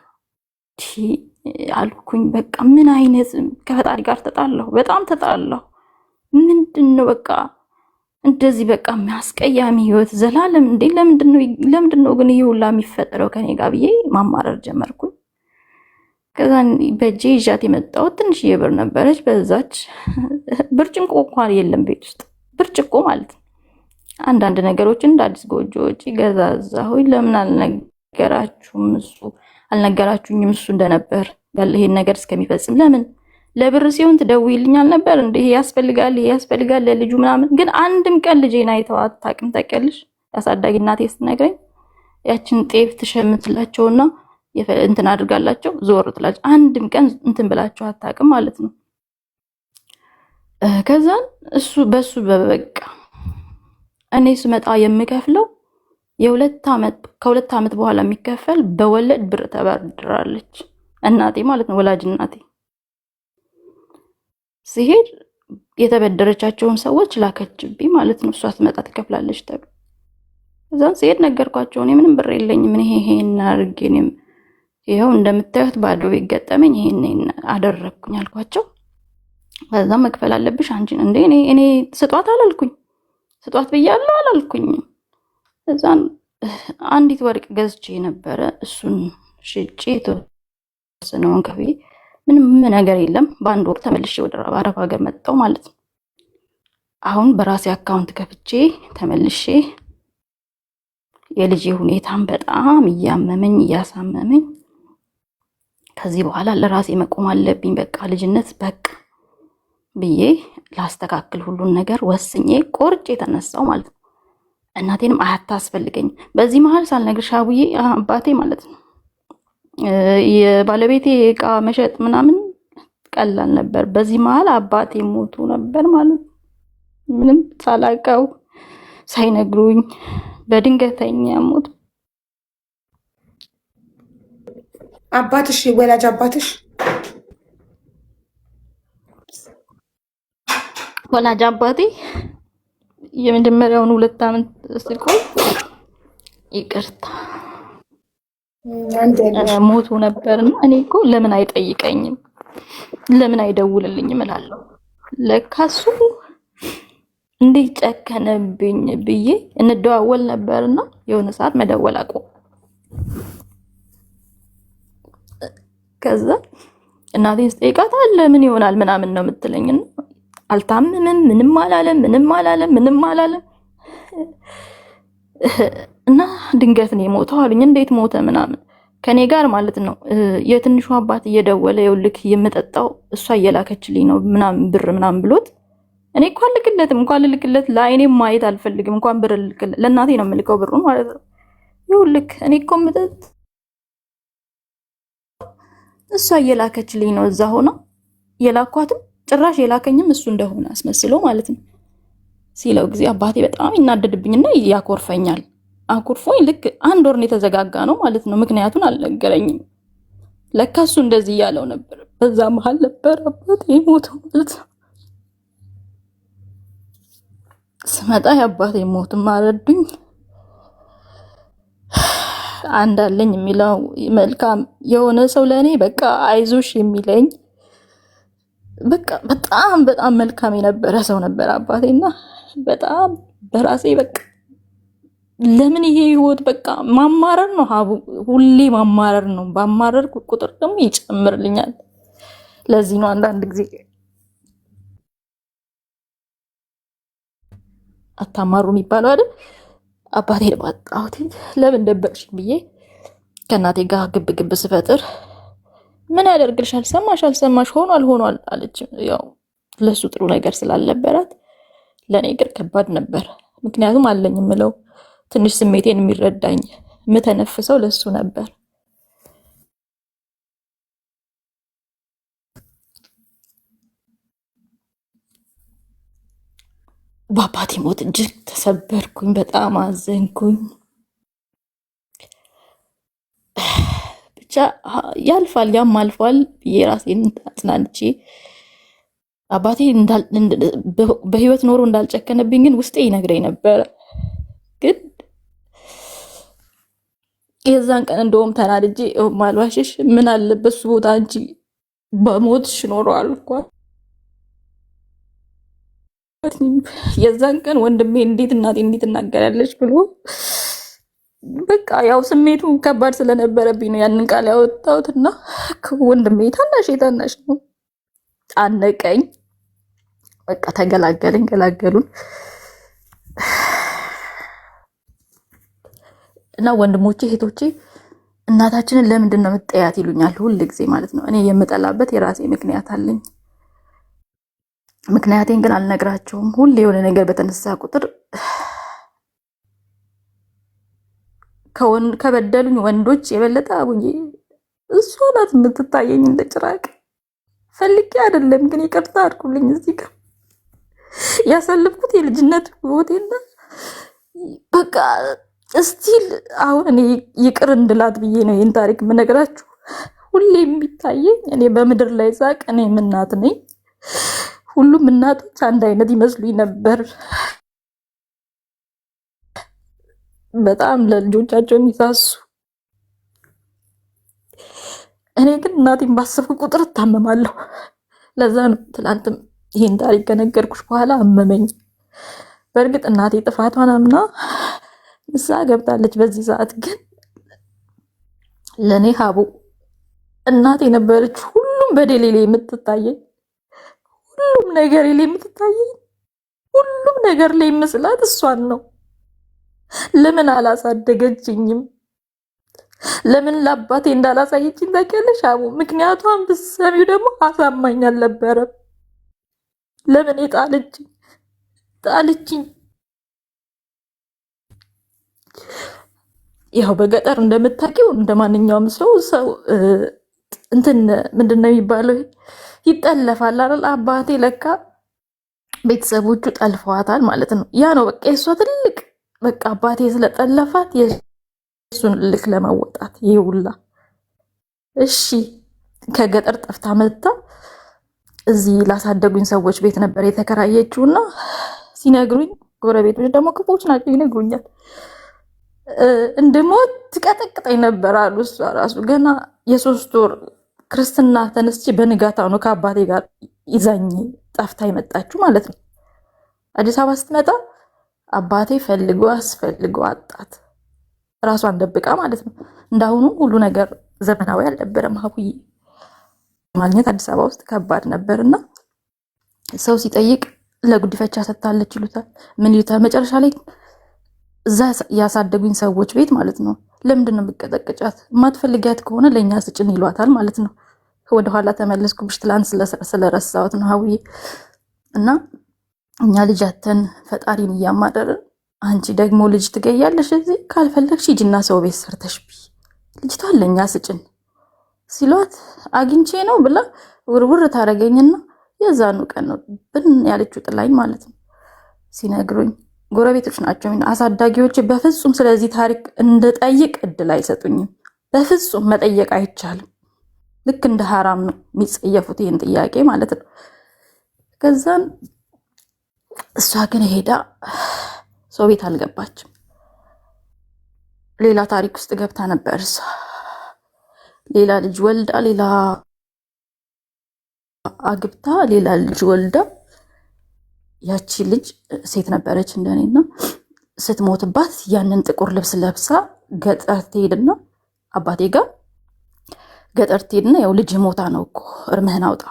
አልኩኝ። በቃ ምን አይነት ከፈጣሪ ጋር ተጣላሁ፣ በጣም ተጣላሁ። ምንድነው በቃ እንደዚህ በቃ የሚያስቀያሚ ህይወት ዘላለም እንዴ! ለምንድነው ግን ይሄ ሁላ የሚፈጠረው ከኔ ጋር ብዬ ማማረር ጀመርኩኝ። ከዛ በእጄ ይዣት የመጣሁት ትንሽዬ ብር ነበረች። በዛች ብርጭቆ እንኳን የለም ቤት ውስጥ ብርጭቆ ማለት ነው። አንዳንድ ነገሮችን እንደ አዲስ ጎጆዎች ገዛዛሁኝ። ለምን አልነገራችሁኝም እሱ እንደነበር ያለ ይሄን ነገር እስከሚፈጽም ለምን ለብር ሲሆን ትደውይልኛል ነበር እንዴ? ይሄ ያስፈልጋል ለልጁ ምናምን። ግን አንድም ቀን ልጄን አይተው አታውቅም። ታውቂያለሽ፣ ያሳዳጊ እናቴ ስትነግረኝ ያችን ጤፍ ትሸምትላቸውና እንትን አድርጋላቸው ዞር ትላቸው። አንድም ቀን እንትን ብላቸው አታውቅም ማለት ነው። ከዛን እሱ በሱ በበቃ እኔ ስመጣ የምከፍለው ከ2 ዓመት በኋላ የሚከፈል በወለድ ብር ተበድራለች እናቴ ማለት ነው፣ ወላጅ እናቴ። ሲሄድ የተበደረቻቸውን ሰዎች ላከችብኝ ማለት ነው። እሷ ስመጣ ትከፍላለች ተብሎ እዛን ሲሄድ ነገርኳቸው። እኔ ምንም ብር የለኝም፣ ምን ይሄን አድርጌ እኔም ይኸው እንደምታዩት ባዶ ቤት ገጠመኝ፣ ይሄን አደረግኩኝ አልኳቸው። ከዛ መክፈል አለብሽ አንቺ እንዴ? እኔ ስጧት አላልኩኝ፣ ስጧት ብያለሁ አላልኩኝም። እዛን አንዲት ወርቅ ገዝቼ ነበረ፣ እሱን ሽጬ የተወሰነውን ከፍዬ ምንም ነገር የለም። በአንድ ወቅት ተመልሼ ወደ አረብ ሀገር መጣሁ ማለት ነው። አሁን በራሴ አካውንት ከፍቼ ተመልሼ የልጄ ሁኔታን በጣም እያመመኝ እያሳመመኝ፣ ከዚህ በኋላ ለራሴ መቆም አለብኝ፣ በቃ ልጅነት በቃ ብዬ ላስተካክል ሁሉን ነገር ወስኜ ቆርጬ የተነሳው ማለት ነው። እናቴንም አያታስፈልገኝ። በዚህ መሀል ሳልነግርሽ አቡዬ አባቴ ማለት ነው የባለቤቴ እቃ መሸጥ ምናምን ቀላል ነበር። በዚህ መሀል አባቴ ሞቱ ነበር ማለት ነው። ምንም ሳላውቀው ሳይነግሩኝ በድንገተኛ ሞት። አባትሽ ወላጅ አባትሽ ወላጅ አባቴ የመጀመሪያውን 2 ዓመት ሲቆይ ይቅርታ ሞቱ ነበርና እኔ እኮ ለምን አይጠይቀኝም ለምን አይደውልልኝም እላለሁ። ለካሱ እንዴት ጨከነብኝ ብዬ እንደዋወል ነበርና የሆነ ሰዓት መደወል አቆም። ከዛ እናቴን ስጠይቃት አለ ምን ይሆናል ምናምን ነው የምትለኝና አልታመመም፣ ምንም አላለም እና ድንገት ነው የሞተው አሉኝ። እንዴት ሞተ ምናምን ከኔ ጋር ማለት ነው። የትንሹ አባት እየደወለ ይኸውልህ የምጠጣው እሷ እየላከችልኝ ነው ምናምን ብር ምናምን ብሎት፣ እኔ እንኳን ልልክለት ለአይኔም ማየት አልፈልግም። እንኳን ብር ልልክለት ለእናቴ ነው የምልከው ብሩን ማለት ነው። ይኸውልህ እኔ እኮ የምጠጥ እሷ እየላከችልኝ ነው እዛ ሆና የላኳትም ጭራሽ የላከኝም እሱ እንደሆነ አስመስሎ ማለት ነው ሲለው ጊዜ አባቴ በጣም ይናደድብኝና ያኮርፈኛል። አኩርፎኝ ልክ 1 ወር የተዘጋጋ ነው ማለት ነው። ምክንያቱን አልነገረኝም። ለካ እሱ እንደዚህ እያለው ነበር። በዛ መሀል ነበር አባቴ ሞተው ማለት ነው። ስመጣ የአባቴ ሞት ማረዱኝ። አንድ አለኝ የሚለው መልካም የሆነ ሰው ለእኔ በቃ አይዞሽ የሚለኝ በቃ በጣም መልካም የነበረ ሰው ነበር አባቴና በጣም በራሴ በቃ ለምን ይሄ ህይወት በቃ ማማረር ነው ሀቡ፣ ሁሌ ማማረር ነው። ባማረር ቁጥር ደግሞ ይጨምርልኛል። ለዚህ ነው አንዳንድ ጊዜ አታማሩ የሚባለው አይደል? አባቴ ለማጣሁት ለምን ደበቅሽ ብዬ ከእናቴ ጋር ግብ ግብ ስፈጥር ምን ያደርግልሻል፣ ሰማሽ አልሰማሽ ሆኗል አለች። ያው ለሱ ጥሩ ነገር ስላልነበራት ለእኔ ግን ከባድ ነበር። ምክንያቱም አለኝ የምለው ትንሽ ስሜቴን የሚረዳኝ የምተነፍሰው ለሱ ነበር። በአባቴ ሞት እጅግ ተሰበርኩኝ፣ በጣም አዘንኩኝ። ብቻ ያልፋል፣ ያም አልፏል ብዬ ራሴን አጽናንቼ አባቴ በህይወት ኖሮ እንዳልጨከነብኝ ግን ውስጤ ይነግረኝ ነበረ። ግን የዛን ቀን እንደውም ተናድጄ ማልዋሽሽ ምን አለበት እሱ ቦታ አንቺ በሞትሽ ኖሮ አልኳት። የዛን ቀን ወንድሜ እንዴት እናቴ እንዴት እናገራለች ብሎ በቃ ያው ስሜቱ ከባድ ስለነበረብኝ ነው ያንን ቃል ያወጣሁትና ወንድሜ ታናሽ ነው አነቀኝ። በቃ ገላገሉን እና ወንድሞቼ እህቶቼ እናታችንን ለምንድን ነው የምትጠያት ይሉኛል ሁል ጊዜ ማለት ነው። እኔ የምጠላበት የራሴ ምክንያት አለኝ። ምክንያቴን ግን አልነግራቸውም። ሁሌ የሆነ ነገር በተነሳ ቁጥር ከበደሉኝ ወንዶች የበለጠ አቡዬ እሷ ናት የምትታየኝ እንደ ጭራቅ። ፈልጌ አይደለም ግን ይቅርታ አድርጉልኝ። እዚህ ጋር ያሳለፍኩት የልጅነት ህይወቴና በቃ እስቲል አሁን እኔ ይቅር እንድላት ብዬ ነው ይህን ታሪክ የምነግራችሁ። ሁሌ የሚታየኝ እኔ በምድር ላይ ሳቅ እኔም እናት ነኝ። ሁሉም እናቶች አንድ አይነት ይመስሉኝ ነበር፣ በጣም ለልጆቻቸው የሚሳሱ። እኔ ግን እናቴን ባሰብኩ ቁጥር እታመማለሁ። ለዛ ነው ትናንትም ይህን ታሪክ ከነገርኩሽ በኋላ አመመኝ። በእርግጥ እናቴ ጥፋቷን አምና ንስሐ ገብታለች። በዚህ ሰዓት ግን ለእኔ ሀቡ እናቴ ነበረች ሁሉም በደሌ የምትታየኝ፣ ሁሉም ነገር ላይ የምትታየኝ፣ ሁሉም ነገር ላይ የምስላት እሷን ነው። ለምን አላሳደገችኝም? ለምን ለአባቴ እንዳላሳየችኝ ታውቂያለሽ አቡ? ምክንያቷን ብትሰሚው ደግሞ አሳማኝ አልነበረም። ለምን ጣለችኝ? ያው በገጠር እንደምታውቂው እንደ ማንኛውም ሰው እንትን ምንድነው የሚባለው ይጠለፋል አይደል? አባቴ ለካ ቤተሰቦቹ ጠልፈዋታል ማለት ነው። ያ ነው በቃ የእሷ ትልቅ በቃ አባቴ ስለጠለፋት የእሱን ልክ ለመወጣት ይውላ። እሺ ከገጠር ጠፍታ መጥታ እዚህ ላሳደጉኝ ሰዎች ቤት ነበር የተከራየችውና ሲነግሩኝ፣ ጎረቤቶች ደግሞ ክፎች ናቸው ይነግሩኛል፣ እንድሞት ትቀጠቅጠኝ ነበር አሉ። እሷ ራሱ ገና የ3 ወር ክርስትና ተነስቼ በንጋታው ነው ከአባቴ ጋር ይዛኝ ጠፍታ የመጣችሁ ማለት ነው። አዲስ አበባ ስትመጣ አባቴ ፈልጎ አስፈልጎ አጣት፣ ራሷን ደብቃ ማለት ነው። እንዳሁኑ ሁሉ ነገር ዘመናዊ አልነበረም። ሀቡዬ ማግኘት አዲስ አበባ ውስጥ ከባድ ነበርና ሰው ሲጠይቅ ለጉዲፈቻ ሰጥታለች ይሉታል። ምን ይሉታል? መጨረሻ ላይ እዛ ያሳደጉኝ ሰዎች ቤት ማለት ነው ለምንድን ነው የምትቀጠቅጫት? የማትፈልጊያት ከሆነ ለእኛ ስጭን ይሏታል ማለት ነው። ወደኋላ ተመለስኩብሽ፣ ትላንት ስለረሳሁት ነው ሀቡዬ። እና እኛ ልጃተን ፈጣሪን እያማረርን አንቺ ደግሞ ልጅ ትገያለሽ እዚህ፣ ካልፈለግሽ ሂጂና ሰው ቤት ሰርተሽ ልጅቷን ለእኛ ስጭን ሲሏት አግኝቼ ነው ብላ ውርውር ታደርገኝና የዛኑ ቀን ነው ብን ያለችው ጥላኝ ማለት ነው። ሲነግሩኝ ጎረቤቶች ናቸው አሳዳጊዎች፣ በፍጹም ስለዚህ ታሪክ እንድጠይቅ እድል አይሰጡኝም። በፍጹም መጠየቅ አይቻልም። ልክ እንደ ሀራም ነው የሚጸየፉት ይህን ጥያቄ ማለት ነው። ከዛን እሷ ግን ሄዳ ሰው ቤት አልገባችም። ሌላ ታሪክ ውስጥ ገብታ ነበር እሷ። ሌላ ልጅ ወልዳ፣ ሌላ አግብታ፣ ሌላ ልጅ ወልዳ፣ ያቺ ልጅ ሴት ነበረች እንደኔና ስትሞትባት ያንን ጥቁር ልብስ ለብሳ ገጠር ትሄድና አባቴ ጋር ገጠር ትሄድና ያው ልጅ ሞታ ነው እኮ እርምህን አውጣ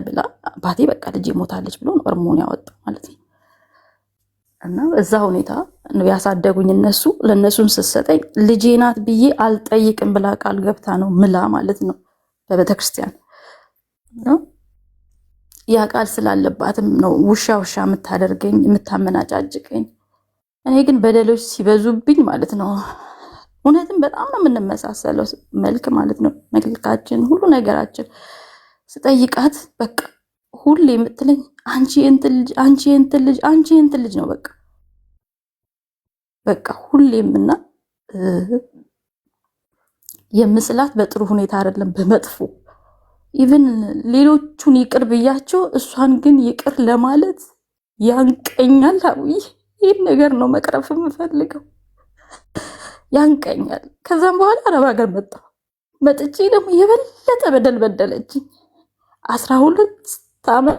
ብላ አባቴ በቃ ልጅ ሞታለች ብሎ ነው እርሙን ያወጣ ማለት ነው። እና በዛ ሁኔታ ነው ያሳደጉኝ እነሱ። ለእነሱም ስትሰጠኝ ልጄ ናት ብዬ አልጠይቅም ብላ ቃል ገብታ ነው ምላ ማለት ነው በቤተክርስቲያን ነው። ያ ቃል ስላለባትም ነው ውሻ ውሻ የምታደርገኝ የምታመናጫጭቀኝ። እኔ ግን በደሎች ሲበዙብኝ ማለት ነው እውነትም በጣም ነው የምንመሳሰለው መልክ ማለት ነው መልካችን፣ ሁሉ ነገራችን። ስጠይቃት በቃ ሁሌ የምትለኝ አንቺ እንትን ልጅ አንቺ እንትን ልጅ አንቺ እንትን ልጅ ነው በቃ ሁሌምና የምስላት በጥሩ ሁኔታ አይደለም በመጥፎ ኢቭን ሌሎቹን ይቅር ብያቸው እሷን ግን ይቅር ለማለት ያንቀኛል። ይህን ነገር ነው መቅረፍ የምፈልገው፣ ያንቀኛል። ከዛም በኋላ አረብ ሀገር መጥቼ ደግሞ የበለጠ በደል በደለችኝ። 12 ዓመት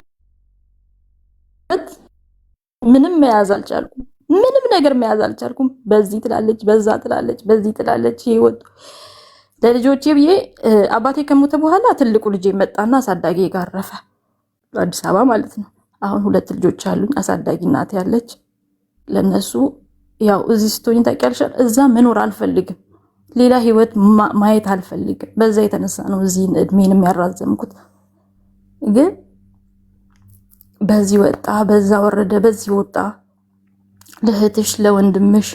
ምንም መያዝ አልቻልኩም፣ ምንም ነገር መያዝ አልቻልኩም። በዚህ ትላለች፣ በዛ ትላለች፣ በዚህ ትላለች። ህይወት ለልጆቼ ብዬ አባቴ ከሞተ በኋላ ትልቁ ልጄ መጣና አሳዳጊ ጋር አረፈ፣ አዲስ አበባ ማለት ነው። አሁን 2 ልጆች አሉኝ። አሳዳጊ እናት ያለች ለነሱ ያው እዚህ ስትሆኝ ታውቂያለሽ፣ እዛ መኖር አልፈልግም፣ ሌላ ህይወት ማየት አልፈልግም። በዛ የተነሳ ነው እዚህ እድሜን የሚያራዘምኩት። ግን በዚህ ወጣ፣ በዛ ወረደ፣ በዚህ ወጣ፣ ለእህትሽ፣ ለወንድምሽ፣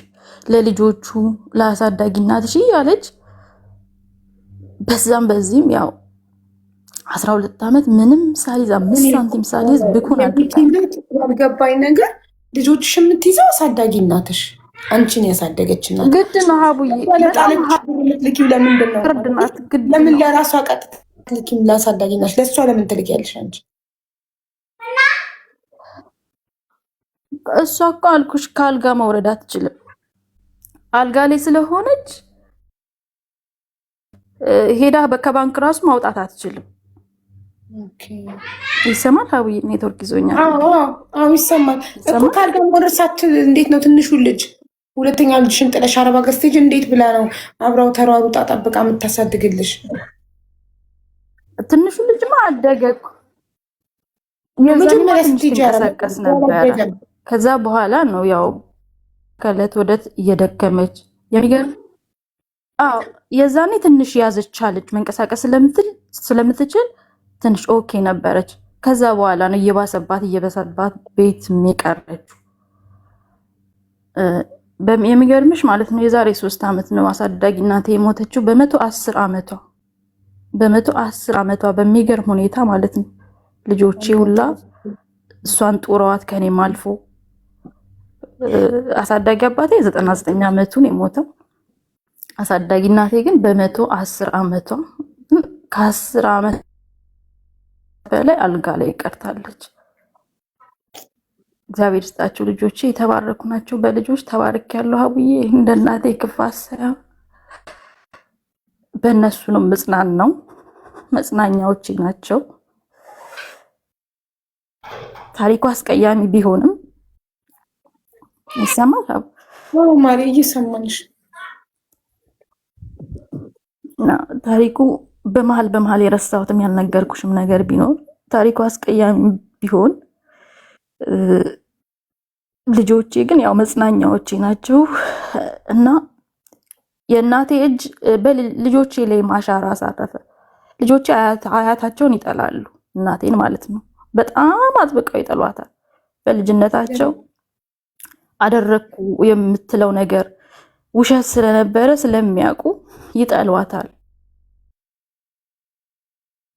ለልጆቹ፣ ለአሳዳጊ እናትሽ እያለች በዛም በዚህም ያው 12 ዓመት ምንም ሳይዝ 5 ሳንቲም ሳይዝ ብኩን ያልገባኝ ነገር ልጆችሽ የምትይዘው አሳዳጊ እናትሽ አንቺን ያሳደገች እናት ግድ ነው። ሀቡዬ ልኪው ለምንድን ነው? ለምን ለራሷ ቀጥታ ልኪም ለአሳዳጊ እናትሽ ለእሷ ለምን ትልኪያለሽ አንቺ? እሷ እኮ አልኩሽ ከአልጋ መውረድ አትችልም። አልጋ ላይ ስለሆነች ሄዳ ከባንክ ራሱ ማውጣት አትችልም። ይሰማል? ሀቡዬ ኔትወርክ ይዞኛል። አዎ ይሰማል እኮ። ከአልጋ መውረድ ሳትችል እንዴት ነው ትንሹ ልጅ ሁለተኛ ልጅሽን ጥለሽ አረብ ሀገር ስትሄጂ እንዴት ብላ ነው አብራው ተሯሩጣ ጠብቃ የምታሳድግልሽ? ትንሹ ልጅማ አደገ መጀመሪያ ስትሄጂ ያንቀሳቀስ ነበረ። ከዛ በኋላ ነው ያው ከዕለት ወደት እየደከመች የሚገርም። አዎ የዛኔ ትንሽ ያዘቻለች መንቀሳቀስ ስለምትችል ትንሽ ኦኬ ነበረች። ከዛ በኋላ ነው እየባሰባት ቤት የቀረችው። የሚገርምሽ ማለት ነው የዛሬ 3 ዓመት ነው አሳዳጊ እናቴ የሞተችው በ110 ዓመቷ በሚገርም ሁኔታ ማለት ነው። ልጆቼ ሁላ እሷን ጡረዋት ከኔም አልፎ አሳዳጊ አባቴ 99 ዓመቱን የሞተው፣ አሳዳጊ እናቴ ግን በ110 ዓመቷ ከ10 ዓመት በላይ አልጋ ላይ ቀርታለች። እግዚአብሔር ይስጣችሁ ልጆቼ፣ የተባረኩ ናቸው። በልጆች ተባረክ ያለው ሀቡዬ እንደ እናቴ ክፋት ሳይሆን በእነሱ ነው መጽናናው፣ መጽናኛዎቼ ናቸው። ታሪኩ አስቀያሚ ቢሆንም ይሰማል። ማሪ እየሰማንሽ ታሪኩ በመሀል የረሳሁትም ያልነገርኩሽም ነገር ቢኖር ታሪኩ አስቀያሚ ቢሆን ልጆቼ ግን ያው መጽናኛዎቼ ናቸው እና የእናቴ እጅ በልጆቼ ላይ ማሻራ አሳረፈ። ልጆቼ አያታቸውን ይጠላሉ፣ እናቴን ማለት ነው። በጣም አጥብቀው ይጠሏታል። በልጅነታቸው አደረግኩ የምትለው ነገር ውሸት ስለነበረ ስለሚያውቁ ይጠሏታል።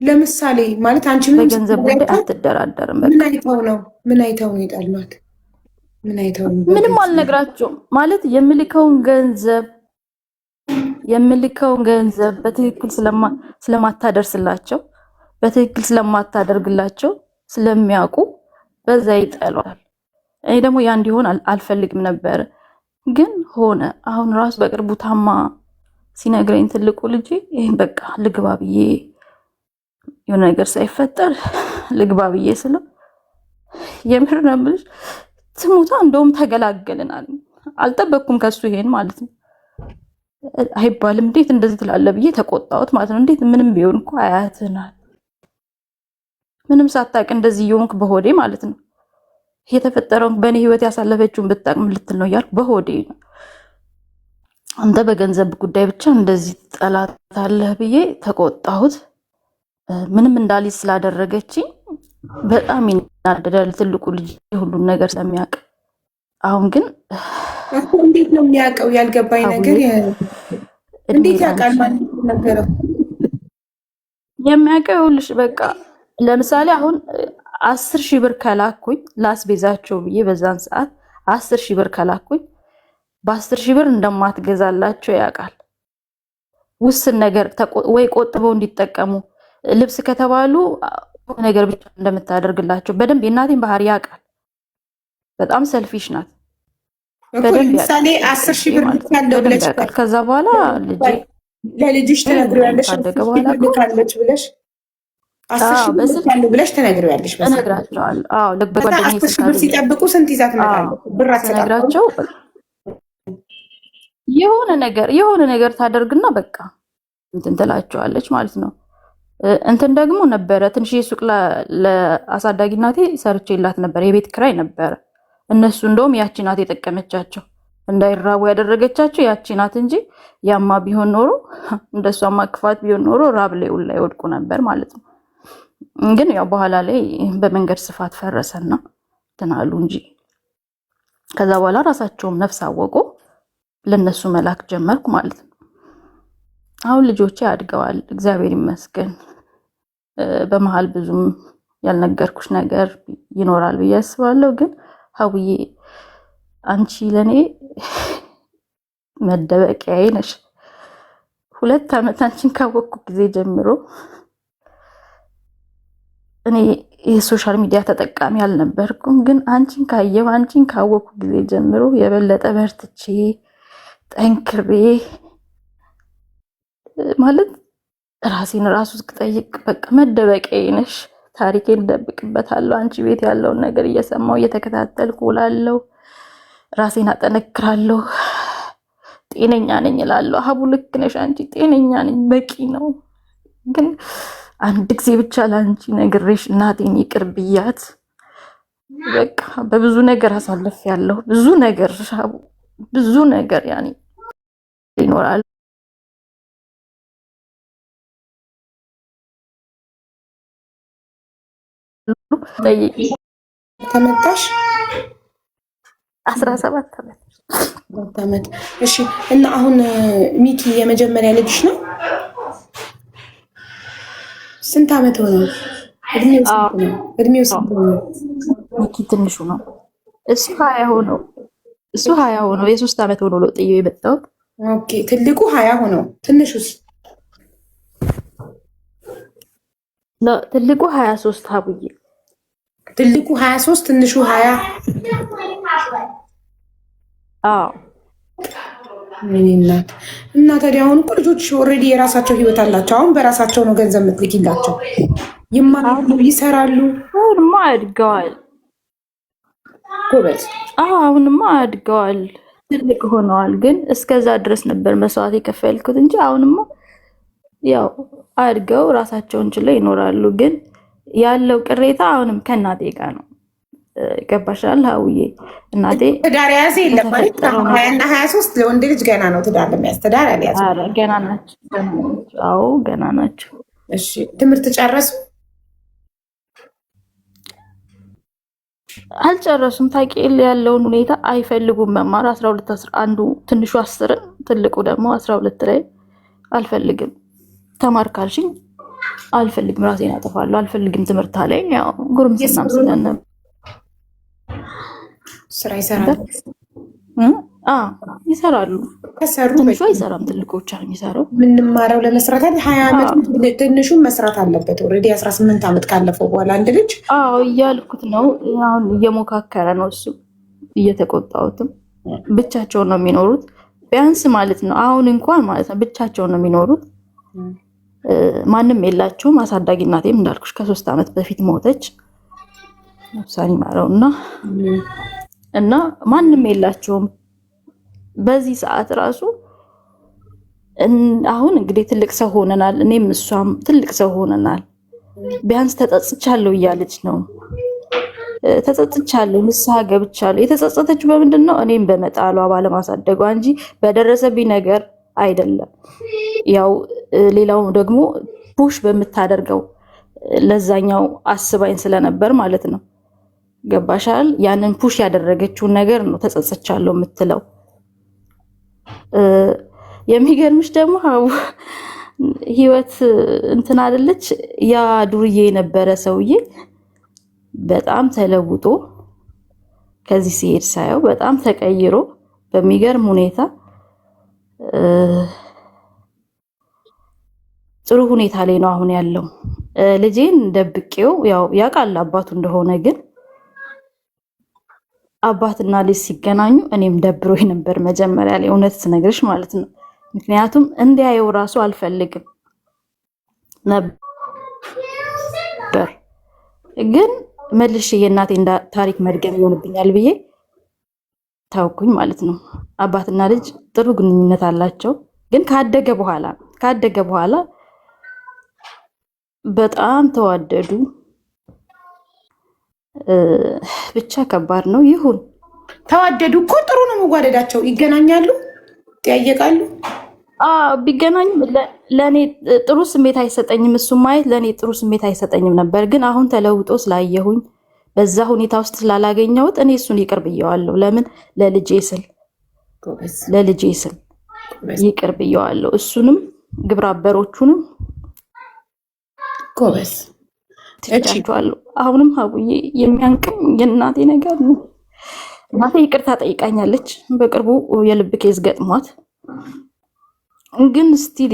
ለምሳሌ ማለት አንቺ በገንዘብ ጉዳይ አትደራደርም። ምን አይተው ነው የጠሏት? ምንም አልነግራቸውም ማለት የምልከውን ገንዘብ በትክክል ስለማታደርስላቸው በትክክል ስለማታደርግላቸው ስለሚያውቁ በዛ ይጠሏል። እኔ ደግሞ ያ እንዲሆን አልፈልግም ነበር፣ ግን ሆነ። አሁን ራሱ በቅርቡ ታማ ሲነግረኝ ትልቁ ልጅ ይህን በቃ ልግባ ብዬ የሆነ ነገር ሳይፈጠር ልግባ ብዬ ስለው የምር ነው የምልሽ ትሙታ እንደውም ተገላገልናል። አልጠበቅኩም ከሱ ይሄን ማለት ነው። አይባልም እንዴት እንደዚህ ትላለህ ብዬ ተቆጣሁት ማለት ነው። እንዴት ምንም ቢሆን እኮ አያትህ ናት፣ ምንም ሳታውቅ እንደዚህ የሆንክ በሆዴ ማለት ነው። የተፈጠረውን በእኔ ህይወት ያሳለፈችውን ብታቅም ልትል ነው እያልኩ በሆዴ ነው። አንተ በገንዘብ ጉዳይ ብቻ እንደዚህ ጠላት አለህ ብዬ ተቆጣሁት። ምንም እንዳልይዝ ስላደረገችኝ በጣም ይናደዳል። ትልቁ ልጅ ሁሉን ነገር ስለሚያውቅ አሁን ግን እንዴት ነው የሚያውቀው? ያልገባኝ ነገር እንዴት ያውቃል? ማለት ነገረው የሚያውቀው ይኸውልሽ፣ በቃ ለምሳሌ አሁን 10,000 ብር ከላኩኝ ላስቤዛቸው ብዬ በዛን ሰዓት 10,000 ብር ከላኩኝ በ10,000 ብር እንደማትገዛላቸው ያውቃል። ውስን ነገር ወይ ቆጥበው እንዲጠቀሙ ልብስ ከተባሉ ነገር ብቻ እንደምታደርግላቸው በደንብ የእናቴን ባህሪ ያውቃል። በጣም ሰልፊሽ ናት። ለምሳሌ 10,000 ብር ያለው ብለሽ ከዛ በኋላ ለልጅሽ ትነግሪያለሽ ካለች ብለሽ 10,000 ብር ያለው ብለሽ ትነግሪያለሽ። እነግራቸዋለሁ። አዎ ለጓደኛዬ 10,000 ብር ሲጠብቁ ስንት ይዛ ትመጣለች? ብር አትነግራቸው የሆነ ነገር ታደርግና በቃ እንትን ትላቸዋለች ማለት ነው። እንትን ደግሞ ነበረ ትንሽ ሱቅ ለአሳዳጊ እናቴ ሰርቼላት ነበር። የቤት ክራይ ነበረ። እነሱ እንደውም ያቺ ናት የጠቀመቻቸው፣ እንዳይራቡ ያደረገቻቸው ያቺ ናት እንጂ ያማ ቢሆን ኖሮ እንደሷማ ክፋት ቢሆን ኖሮ ራብ ላይ ውላ ይወድቁ ነበር ማለት ነው። ግን ያው በኋላ ላይ በመንገድ ስፋት ፈረሰና ትናሉ እንጂ ከዛ በኋላ ራሳቸውም ነፍስ አወቁ። ለነሱ መላክ ጀመርኩ ማለት ነው። አሁን ልጆቼ አድገዋል፣ እግዚአብሔር ይመስገን። በመሀል ብዙም ያልነገርኩሽ ነገር ይኖራል ብዬ አስባለሁ። ግን ሀውዬ አንቺ ለኔ መደበቂያዬ ነሽ። 2 ዓመት አንቺን ካወቅኩ ጊዜ ጀምሮ እኔ የሶሻል ሚዲያ ተጠቃሚ አልነበርኩም። ግን አንቺን ካየሁ አንቺን ካወቅኩ ጊዜ ጀምሮ የበለጠ በርትቼ ጠንክሬ ማለት ራሴን ራሱ ስጠይቅ በቃ መደበቂያዬ ነሽ። ታሪኬን እደብቅበታለሁ። አንቺ ቤት ያለውን ነገር እየሰማሁ እየተከታተልኩ እውላለሁ። ራሴን አጠነክራለሁ። ጤነኛ ነኝ እላለሁ። ሀቡ ልክ ነሽ፣ አንቺ ጤነኛ ነኝ፣ በቂ ነው። ግን አንድ ጊዜ ብቻ ለአንቺ ነግሬሽ እናቴን ይቅር ብያት በቃ በብዙ ነገር አሳልፌያለሁ። ብዙ ነገር ሀቡ ብዙ ነገር ያኔ ይኖራል። ተመጣሽ 17 ዓመት። እሺ። እና አሁን ሚኪ የመጀመሪያ ልጅሽ ነው? ስንት ዓመት ሆነው? እድሜው ስንት ነው? ሚኪ ትንሹ ነው። እሱ 20 ሆነው የ3 ዓመት ሆኖ ነው ጥዬው የመጣሁት። ኦኬ። ትልቁ 20 ሆነው፣ ትንሹስ? ትልቁ 23 ሀቡዬ። ትልቁ 23 ትንሹ 20። አዎ። እናት እና ታዲያ አሁን እኮ ልጆች ኦልሬዲ የራሳቸው ህይወት አላቸው። አሁን በራሳቸው ነው ገንዘብ የምትልኪላቸው። ይማራሉ፣ ይሰራሉ። አሁንማ አድገዋል። ጎበዝ። አሁንማ አድገዋል፣ ትልቅ ሆነዋል። ግን እስከዛ ድረስ ነበር መስዋዕት የከፈልኩት እንጂ አሁንማ ያው አድገው ራሳቸውን ችለው ይኖራሉ። ግን ያለው ቅሬታ አሁንም ከእናቴ ጋር ነው። ገባሻል ሀውዬ? እናቴ ትዳር ያዘ የለም ማለት 20 እና 23 ለወንድ ልጅ ገና ነው ትዳር ለመያዝ። ትዳር አልያዙ። ገና ናቸው። አዎ ገና ናቸው። እሺ። ትምህርት ጨረሱ? አልጨረሱም። ታውቂ ያለውን ሁኔታ አይፈልጉም መማር። 12 አንዱ ትንሹ 10 ትልቁ ደግሞ 12 ላይ አልፈልግም ተማር ካልሽኝ አልፈልግም፣ ራሴን አጠፋለሁ፣ አልፈልግም ትምህርት አለኝ። ያው ጉርምስናም ስለነበር ስራ ይሰራሉ። ይሰራሉ። ከሰሩ ትንሹ አይሰራም፣ ትልቁ ብቻ ነው የሚሰራው። የምንማረው ለመስራት 20 ዓመት ትንሹን መስራት አለበት። ኦልሬዲ 18 ዓመት ካለፈው በኋላ አንድ ልጅ እያልኩት ነው። አሁን እየሞካከረ ነው እሱ። እየተቆጣሁትም ብቻቸውን ነው የሚኖሩት ቢያንስ ማለት ነው። አሁን እንኳን ማለት ነው ብቻቸውን ነው የሚኖሩት። ማንም የላቸውም። አሳዳጊ እናቴም እንዳልኩሽ ከ3 ዓመት በፊት ሞተች። ነፍሷን ይማረውና እና ማንም የላቸውም በዚህ ሰዓት ራሱ። አሁን እንግዲህ ትልቅ ሰው ሆነናል፣ እኔም እሷም ትልቅ ሰው ሆነናል። ቢያንስ ተጸጽቻለሁ እያለች ነው። ተጸጽቻለሁ፣ ንስሐ ገብቻለሁ። የተጸጸተችው በምንድን ነው? እኔም በመጣሏ ባለማሳደጓ እንጂ በደረሰብኝ ነገር አይደለም። ያው ሌላው ደግሞ ፑሽ በምታደርገው ለዛኛው አስባኝ ስለነበር ማለት ነው። ገባሻል? ያንን ፑሽ ያደረገችውን ነገር ነው ተጸጽቻለሁ የምትለው። የሚገርምሽ ደግሞ ህይወት እንትን አይደለች። ያ ዱርዬ የነበረ ሰውዬ በጣም ተለውጦ ከዚህ ሲሄድ ሳየው በጣም ተቀይሮ በሚገርም ሁኔታ ጥሩ ሁኔታ ላይ ነው አሁን ያለው። ልጄን ደብቄው ያው ያውቃል አባቱ እንደሆነ፣ ግን አባትና ልጅ ሲገናኙ እኔም ደብሮኝ ነበር መጀመሪያ ላይ እውነት ስነግርሽ ማለት ነው። ምክንያቱም እንዲያየው ራሱ አልፈልግም ነበር፣ ግን መልሼ የእናቴ ታሪክ መድገም ይሆንብኛል ብዬ ታውኩኝ ማለት ነው። አባትና ልጅ ጥሩ ግንኙነት አላቸው፣ ግን ካደገ በኋላ በጣም ተዋደዱ። ብቻ ከባድ ነው። ይሁን ተዋደዱ እኮ ጥሩ ነው መዋደዳቸው። ይገናኛሉ፣ ይጠያየቃሉ። ቢገናኙ ለእኔ ጥሩ ስሜት አይሰጠኝም። እሱም ማየት ለእኔ ጥሩ ስሜት አይሰጠኝም ነበር፣ ግን አሁን ተለውጦ ስላየሁኝ በዛ ሁኔታ ውስጥ ስላላገኘሁት እኔ እሱን ይቅር ብየዋለሁ። ለምን? ለልጄ ስል ይቅር ብየዋለሁ። እሱንም ግብረ አበሮቹንም ጎበዝ ትቻቸዋለሁ። አሁንም ሀቡዬ የሚያንቅም የእናቴ ነገር ነው። እናቴ ይቅርታ ጠይቃኛለች በቅርቡ የልብ ኬዝ ገጥሟት፣ ግን ስቲል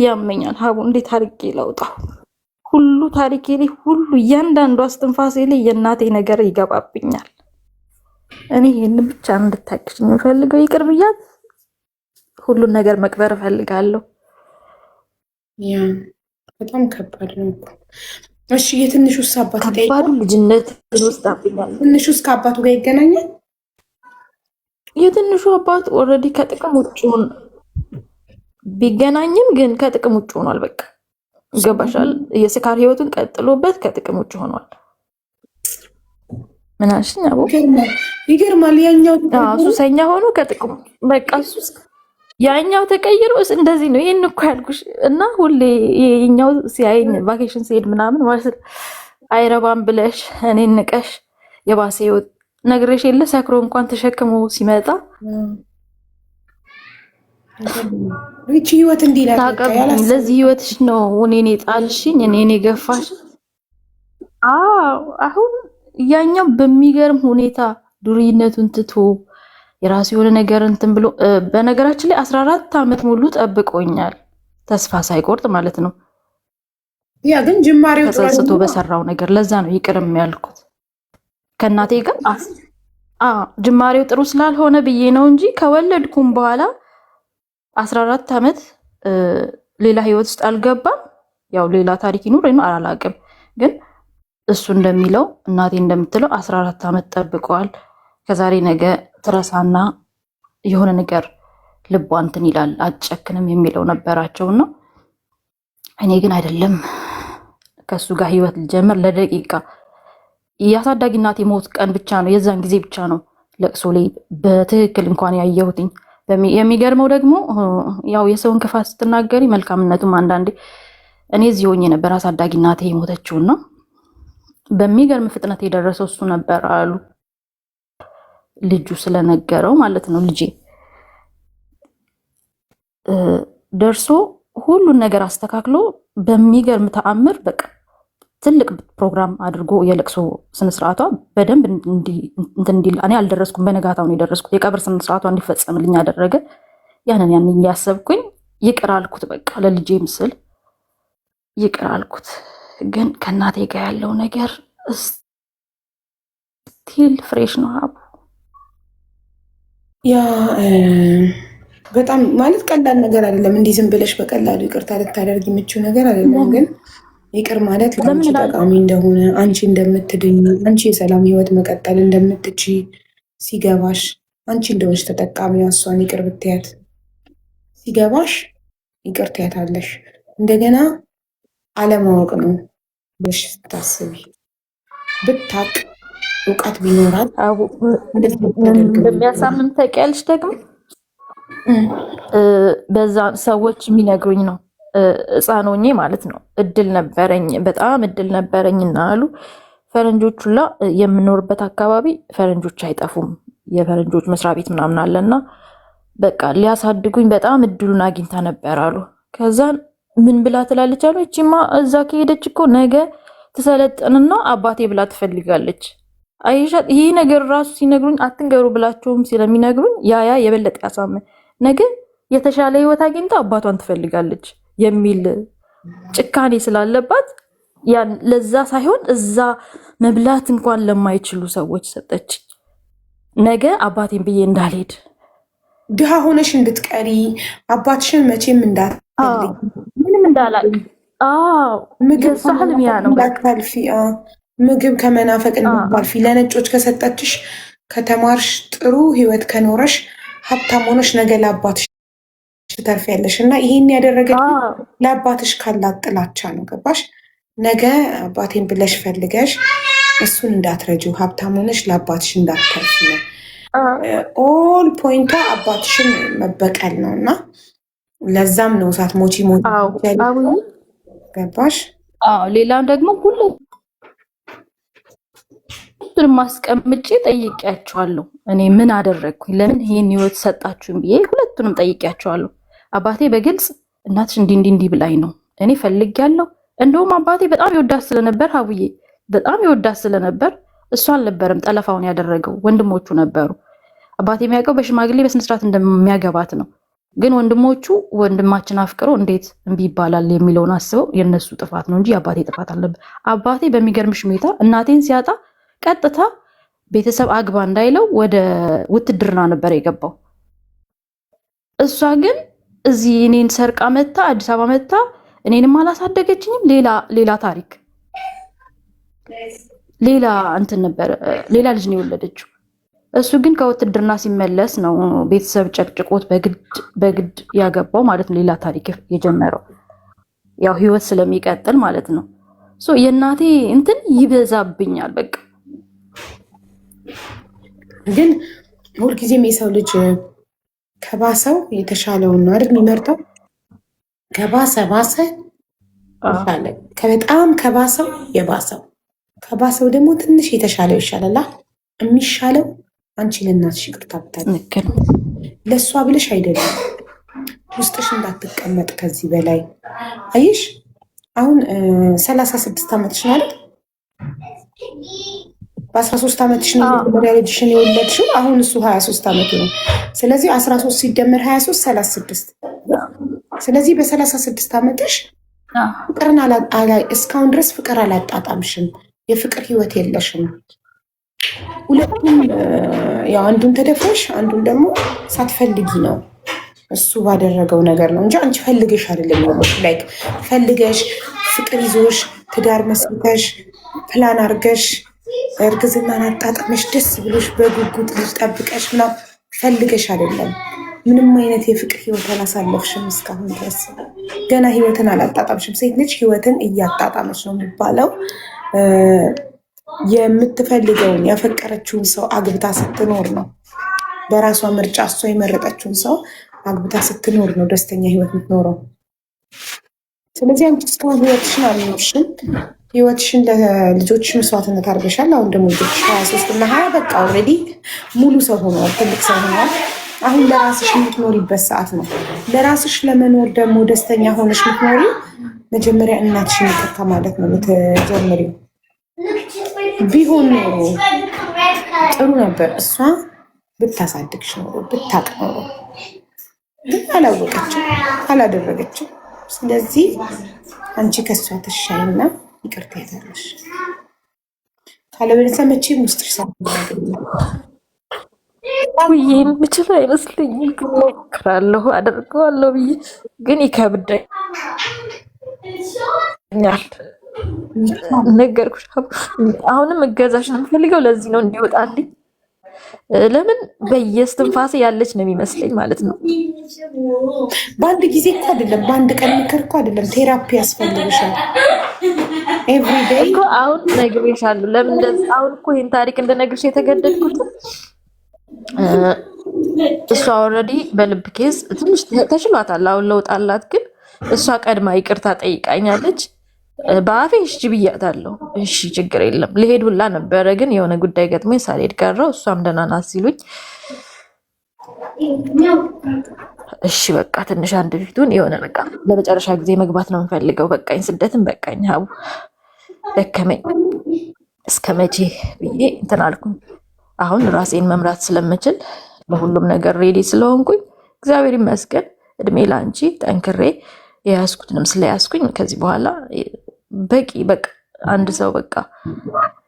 ያመኛል ሀቡ እንዴት አድርጌ ላውጣው? ሁሉ ታሪኬ ላይ ሁሉ እያንዳንዱ አስትንፋሴ ላይ የእናቴ ነገር ይገባብኛል። እኔ ይህን ብቻ እንድታቅሽ የምፈልገው ይቅር ብያት ሁሉን ነገር መቅበር እፈልጋለሁ። በጣም ከባድ ነው እኮ። እሺ የትንሹስ አባት ከባዱ ልጅነት ወስዳብኛል። ትንሹስ ከአባቱ ጋር ይገናኛል? የትንሹ አባት ኦልሬዲ ከጥቅም ውጭ ቢገናኝም ግን ከጥቅም ውጭ ሆኗል። በቃ ገባሻል? የስካር ህይወቱን ቀጥሎበት ከጥቅም ውጭ ሆኗል። ምናሽኝ አቦ ይገርማል። ያኛው ሱሰኛ ሆኖ ከጥቅም በቃ ሱስ ያኛው ተቀይሮ እንደዚህ ነው። ይሄን እኮ ያልኩሽ እና ሁሌ የኛው ሲያይኝ ቫኬሽን ሲሄድ ምናምን ማለት አይረባም ብለሽ እኔን ንቀሽ የባሰ ህይወት ነግረሽ የለ ሰክሮ እንኳን ተሸክሞ ሲመጣ እቺ ህይወት እንዲላል ለዚህ ህይወትሽ ነው እኔን የጣልሽኝ እኔን የገፋሽ። አሁን ያኛው በሚገርም ሁኔታ ዱርይነቱን ትቶ የራሱ የሆነ ነገር እንትን ብሎ በነገራችን ላይ 14 ዓመት ሙሉ ጠብቆኛል፣ ተስፋ ሳይቆርጥ ማለት ነው። ያ ግን ጅማሬው ተጸጽቶ በሰራው ነገር ለዛ ነው ይቅርም ያልኩት ከእናቴ ጋር። ጅማሬው ጥሩ ስላልሆነ ብዬ ነው እንጂ ከወለድኩም በኋላ 14 ዓመት ሌላ ህይወት ውስጥ አልገባም። ያው ሌላ ታሪክ ይኑር ነው አላላቅም፣ ግን እሱ እንደሚለው እናቴ እንደምትለው 14 ዓመት ጠብቀዋል። ከዛሬ ነገ ትረሳና የሆነ ነገር ልቧ እንትን ይላል አትጨክንም የሚለው ነበራቸውና እኔ ግን አይደለም ከሱ ጋር ህይወት ልጀምር ለደቂቃ የአሳዳጊ እናቴ ሞት ቀን ብቻ ነው የዛን ጊዜ ብቻ ነው ለቅሶ ላይ በትክክል እንኳን ያየሁትኝ። የሚገርመው ደግሞ ያው የሰውን ክፋት ስትናገሪ መልካምነቱም አንዳንዴ እኔ እዚህ ሆኜ ነበር አሳዳጊ እናቴ የሞተችውና በሚገርም ፍጥነት የደረሰው እሱ ነበር አሉ ልጁ ስለነገረው ማለት ነው። ልጄ ደርሶ ሁሉን ነገር አስተካክሎ በሚገርም ተአምር በቃ ትልቅ ፕሮግራም አድርጎ የለቅሶ ስነስርዓቷ በደንብ እንዲል እኔ አልደረስኩም። በነጋታው ነው የደረስኩት። የቀብር ስነስርዓቷ እንዲፈጸምልኝ ያደረገ ያንን እያሰብኩኝ ይቅር አልኩት። በቃ ለልጄ ምስል ይቅር አልኩት። ግን ከእናቴ ጋር ያለው ነገር ስቲል ፍሬሽ ነው ሀቡ። ያ በጣም ማለት ቀላል ነገር አይደለም። እንዲህ ዝም ብለሽ በቀላሉ ይቅርታ ልታደርግ የምችው ነገር አይደለም። ግን ይቅር ማለት ለአንቺ ጠቃሚ እንደሆነ አንቺ እንደምትድኝ አንቺ የሰላም ህይወት መቀጠል እንደምትች ሲገባሽ አንቺ እንደሆነች ተጠቃሚ እሷን ይቅር ብትያት ሲገባሽ ይቅር ትያታለሽ። እንደገና አለማወቅ ነው ብለሽ ታስቢ ብታቅ እውቀት ቢኖራት እንደሚያሳምም ታውቂያለሽ። ደግሞ በዛ ሰዎች የሚነግሩኝ ነው ሕፃን ሆኜ ማለት ነው። እድል ነበረኝ፣ በጣም እድል ነበረኝ እና አሉ ፈረንጆቹላ የምኖርበት አካባቢ ፈረንጆች አይጠፉም፣ የፈረንጆች መስሪያ ቤት ምናምን አለና በቃ ሊያሳድጉኝ በጣም እድሉን አግኝታ ነበር አሉ። ከዛን ምን ብላ ትላለች አሉ፣ እቺማ እዛ ከሄደች እኮ ነገ ትሰለጥንና አባቴ ብላ ትፈልጋለች። አይሻት ይሄ ነገር ራሱ ሲነግሩኝ አትንገሩ ብላቸውም ስለሚነግሩኝ ያ የበለጠ ያሳምን ነገ የተሻለ ህይወት አግኝታ አባቷን ትፈልጋለች የሚል ጭካኔ ስላለባት ያን ለዛ ሳይሆን እዛ መብላት እንኳን ለማይችሉ ሰዎች ሰጠች። ነገ አባቴን ብዬ እንዳልሄድ ድሃ ሆነሽ እንድትቀሪ አባትሽን መቼም እንዳትፈልጊ ምንም እንዳላል ምግብ እንዳታልፊ ምግብ ከመናፈቅ እንዳታልፊ ለነጮች ከሰጠችሽ ከተማርሽ ጥሩ ህይወት ከኖረሽ ሀብታም ሆነሽ ነገ ለአባትሽ ትተርፊያለሽ። እና ይሄን ያደረገ ለአባትሽ ካላት ጥላቻ ነው። ገባሽ? ነገ አባቴን ብለሽ ፈልገሽ እሱን እንዳትረጂው ሀብታም ሆነሽ ለአባትሽ እንዳትተርፊ ነው። ኦል ፖይንቷ አባትሽን መበቀል ነው። እና ለዛም ነው እሳት ሞቺ ገባሽ? ሌላም ደግሞ ሁሉንም ማስቀምጬ ጠይቄያቸዋለሁ። እኔ ምን አደረግኩኝ? ለምን ይሄን ህይወት ሰጣችሁኝ ብዬ ሁለቱንም ጠይቄያቸዋለሁ። አባቴ በግልጽ እናትሽ እንዲህ ብላኝ ነው እኔ ፈልጌያለሁ። እንደውም አባቴ በጣም ይወዳት ስለነበር ሀቡዬ በጣም ይወዳት ስለነበር እሱ አልነበረም ጠለፋውን ያደረገው፣ ወንድሞቹ ነበሩ። አባቴ የሚያውቀው በሽማግሌ በስነስርዓት እንደሚያገባት ነው። ግን ወንድሞቹ ወንድማችን አፍቅሮ እንዴት እምቢ ይባላል የሚለውን አስበው የነሱ ጥፋት ነው እንጂ የአባቴ ጥፋት አለበት። አባቴ በሚገርምሽ ሁኔታ እናቴን ሲያጣ ቀጥታ ቤተሰብ አግባ እንዳይለው ወደ ውትድርና ነበር የገባው። እሷ ግን እዚህ እኔን ሰርቃ መታ አዲስ አበባ መታ እኔንም አላሳደገችኝም። ሌላ ታሪክ ሌላ እንትን ነበር፣ ሌላ ልጅ ነው የወለደችው። እሱ ግን ከውትድርና ሲመለስ ነው ቤተሰብ ጨቅጭቆት በግድ ያገባው ማለት ነው። ሌላ ታሪክ የጀመረው ያው ህይወት ስለሚቀጥል ማለት ነው። የእናቴ እንትን ይበዛብኛል በቃ። ግን ሁልጊዜም የሰው ልጅ ከባሰው የተሻለውን ነው አይደል የሚመርጠው? ከባሰ በጣም ከባሰው የባሰው ከባሰው ደግሞ ትንሽ የተሻለው ይሻላል። የሚሻለው አንቺ ለእናትሽ ይቅርታ ብታደርጊ ለእሷ ብለሽ አይደለም፣ ውስጥሽ እንዳትቀመጥ ከዚህ በላይ አይሽ። አሁን 36 ዓመትሽ ነው አይደል? በ13 ዓመትሽ ነው የመጀመሪያ ልጅሽን የወለድሽው። አሁን እሱ 23 ዓመቱ ነው። ስለዚህ 13 ሲደመር 23 36። ስለዚህ በ36 ዓመትሽ ፍቅርን እስካሁን ድረስ ፍቅር አላጣጣምሽም። የፍቅር ህይወት የለሽም። ሁለቱም ያው አንዱን ተደፍረሽ አንዱን ደግሞ ሳትፈልጊ ነው እሱ ባደረገው ነገር ነው እንጂ አንቺ ፈልገሽ አይደለም። ላይክ ፈልገሽ ፍቅር ይዞሽ ትዳር መስርተሽ ፕላን አድርገሽ እርግዝናን አጣጣመሽ ደስ ብሎሽ በጉጉት ልጅ ጠብቀሽ ምናምን ፈልገሽ አይደለም። ምንም አይነት የፍቅር ህይወት አላሳለፍሽም እስካሁን ድረስ። ገና ህይወትን አላጣጣምሽም። ሴት ልጅ ህይወትን እያጣጣመች ነው የሚባለው። የምትፈልገውን ያፈቀረችውን ሰው አግብታ ስትኖር ነው። በራሷ ምርጫ እሷ የመረጠችውን ሰው አግብታ ስትኖር ነው ደስተኛ ህይወት የምትኖረው። ስለዚህ አንቺ እስካሁን ህይወትሽን አልኖርሽም። ህይወትሽን ለልጆች መስዋዕትነት አድርገሻል። አሁን ደግሞ ልጆች 23 እና 20 በቃ ኦልሬዲ ሙሉ ሰው ሆነዋል፣ ትልቅ ሰው ሆነዋል። አሁን ለራስሽ የምትኖሪበት ሰዓት ነው። ለራስሽ ለመኖር ደግሞ ደስተኛ ሆነሽ የምትኖሪ መጀመሪያ እናትሽን ይቅርታ ማለት ነው የምትጀምሪው። ቢሆን ኖሮ ጥሩ ነበር። እሷ ብታሳድግሽ ኖሮ ብታቅ ኖሮ፣ ግን አላወቀችም፣ አላደረገችም። ስለዚህ አንቺ ከሷ ትሻይና ይቅርታ ያታለሽ። ካለበለዚያ መቼም ውስጥሽ ብዬ የምችል አይመስለኝም። እሞክራለሁ አደርገዋለሁ ብዬ ግን ይከብደኛል። ነገርኩሽ። አሁንም እገዛሽ ነው የምፈልገው። ለዚህ ነው እንዲወጣልኝ። ለምን በየስትንፋሴ ያለች ነው የሚመስለኝ ማለት ነው። በአንድ ጊዜ እኮ አይደለም፣ በአንድ ቀን ምክር እኮ አይደለም። ቴራፒ ያስፈልግሻል። ኤቭሪዴይ እኮ አሁን ነግሬሻለሁ። ለምን እንደዚህ አሁን እኮ ይሄን ታሪክ እንደነግርሽ የተገደድኩት እሷ ኦልሬዲ በልብ ኬዝ ትንሽ ተችሏታል። አሁን ለውጥ አላት። ግን እሷ ቀድማ ይቅርታ ጠይቃኛለች። በአፌ እሺ ብያታለሁ። እሺ ችግር የለም ልሄድ ሁላ ነበረ፣ ግን የሆነ ጉዳይ ገጥሞኝ ሳልሄድ ቀረው። እሷም ደህና ናት ሲሉኝ እሺ በቃ ትንሽ አንድ ፊቱን የሆነ በቃ ለመጨረሻ ጊዜ መግባት ነው የምፈልገው። በቃኝ፣ ስደትን በቃኝ፣ ሀቡ ደከመኝ፣ እስከ መቼ ብዬ እንትን አልኩኝ። አሁን ራሴን መምራት ስለምችል ለሁሉም ነገር ሬዲ ስለሆንኩኝ እግዚአብሔር ይመስገን። እድሜ ላንቺ ጠንክሬ የያዝኩትንም ስለያዝኩኝ ከዚህ በኋላ በቂ በቃ አንድ ሰው በቃ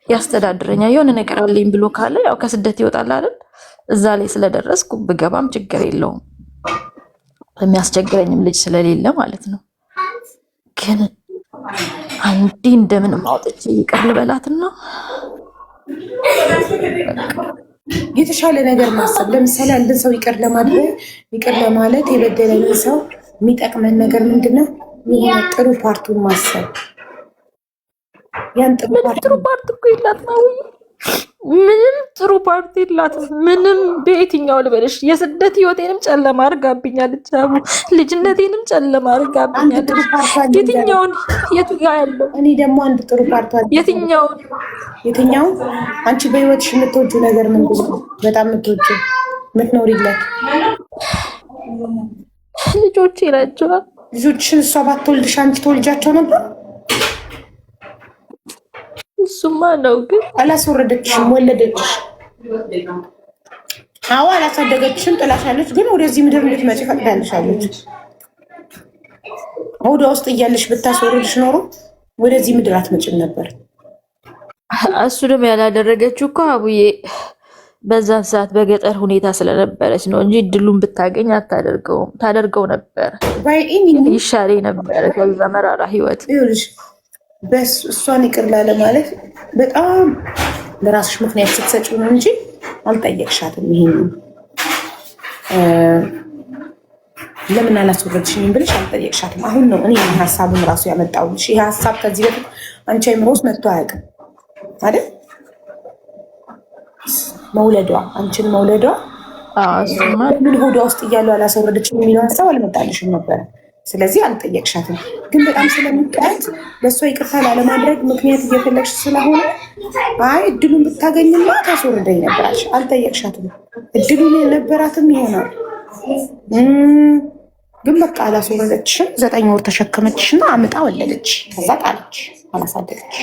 ያስተዳድረኛል የሆነ ነገር አለኝ ብሎ ካለ ያው ከስደት ይወጣል አይደል? እዛ ላይ ስለደረስኩ ብገባም ችግር የለውም የሚያስቸግረኝም ልጅ ስለሌለ ማለት ነው። ግን አንዴ እንደምንም አውጥቼ ይቅር ልበላትና የተሻለ ነገር ማሰብ። ለምሳሌ አንድን ሰው ይቅር ለማድረግ ይቅር ለማለት የበደለንን ሰው የሚጠቅመን ነገር ምንድነው? የሆነ ጥሩ ፓርቱን ማሰብ። ያን ጥሩ ፓርት እኮ የላት ነው። ምንም ጥሩ ፓርቲ የላትም። ምንም በየትኛው ልበልሽ፣ የስደት ህይወቴንም ጨለማ አድርጋብኛለች። አቡ ልጅነቴንም ጨለማ አድርጋብኛለች። የትኛውን የቱ ጋር ያለው? እኔ ደግሞ አንድ ጥሩ ፓርቷ የትኛው አንቺ በህይወትሽ የምትወጂው ነገር ምንድን ነው? በጣም የምትወጂው የምትኖሪለት? ልጆቼ ናቸው። ልጆችሽን እሷ ባትወልድሽ አንቺ ተወልጃቸው ነበር? እሱማ ነው፣ ግን አላስወረደችሽም፣ ወለደችሽ። አዎ አላሳደገችሽም፣ ጥላሻለች። ግን ወደዚህ ምድር እንድትመጪ ፈቅዳልሻለች። ሆዷ ውስጥ እያለሽ ብታስወርድሽ ኖሮ ወደዚህ ምድር አትመጭም ነበር። እሱ ደግሞ ያላደረገችው እኮ አቡዬ በዛን ሰዓት በገጠር ሁኔታ ስለነበረች ነው እንጂ እድሉን ብታገኝ አታደርገውም። ታደርገው ነበር፣ ይሻሌ ነበር ከዛ መራራ ህይወት። እሷን ይቅር ላለ ማለት በጣም ለራስሽ ምክንያት ስትሰጪው ነው እንጂ አልጠየቅሻትም። ይሄን ለምን አላስወረድሽኝም ብለሽ አልጠየቅሻትም። አሁን ነው እኔ ሀሳቡን ራሱ ያመጣሁልሽ። ይሄ ሀሳብ ከዚህ በፊት አንቺ አይምሮ ውስጥ መጥቶ አያውቅም አይደል? መውለዷ አንቺን መውለዷ ምን ሆዷ ውስጥ እያሉ አላስወረደችም የሚለው ሀሳብ አልመጣልሽም ነበረ። ስለዚህ አልጠየቅሻትም። ግን በጣም ስለምትቀያት ለእሷ ይቅርታ ላለማድረግ ምክንያት እየፈለግሽ ስለሆነ አይ እድሉን ብታገኝማ ታስወርደኝ ነበራች። አልጠየቅሻትም። እድሉን የነበራትም ይሆናል፣ ግን በቃ አላስወረደችሽም። 9 ወር ተሸከመችሽና አምጣ ወለደች። ከዛ ጣለች፣ አላሳደገች።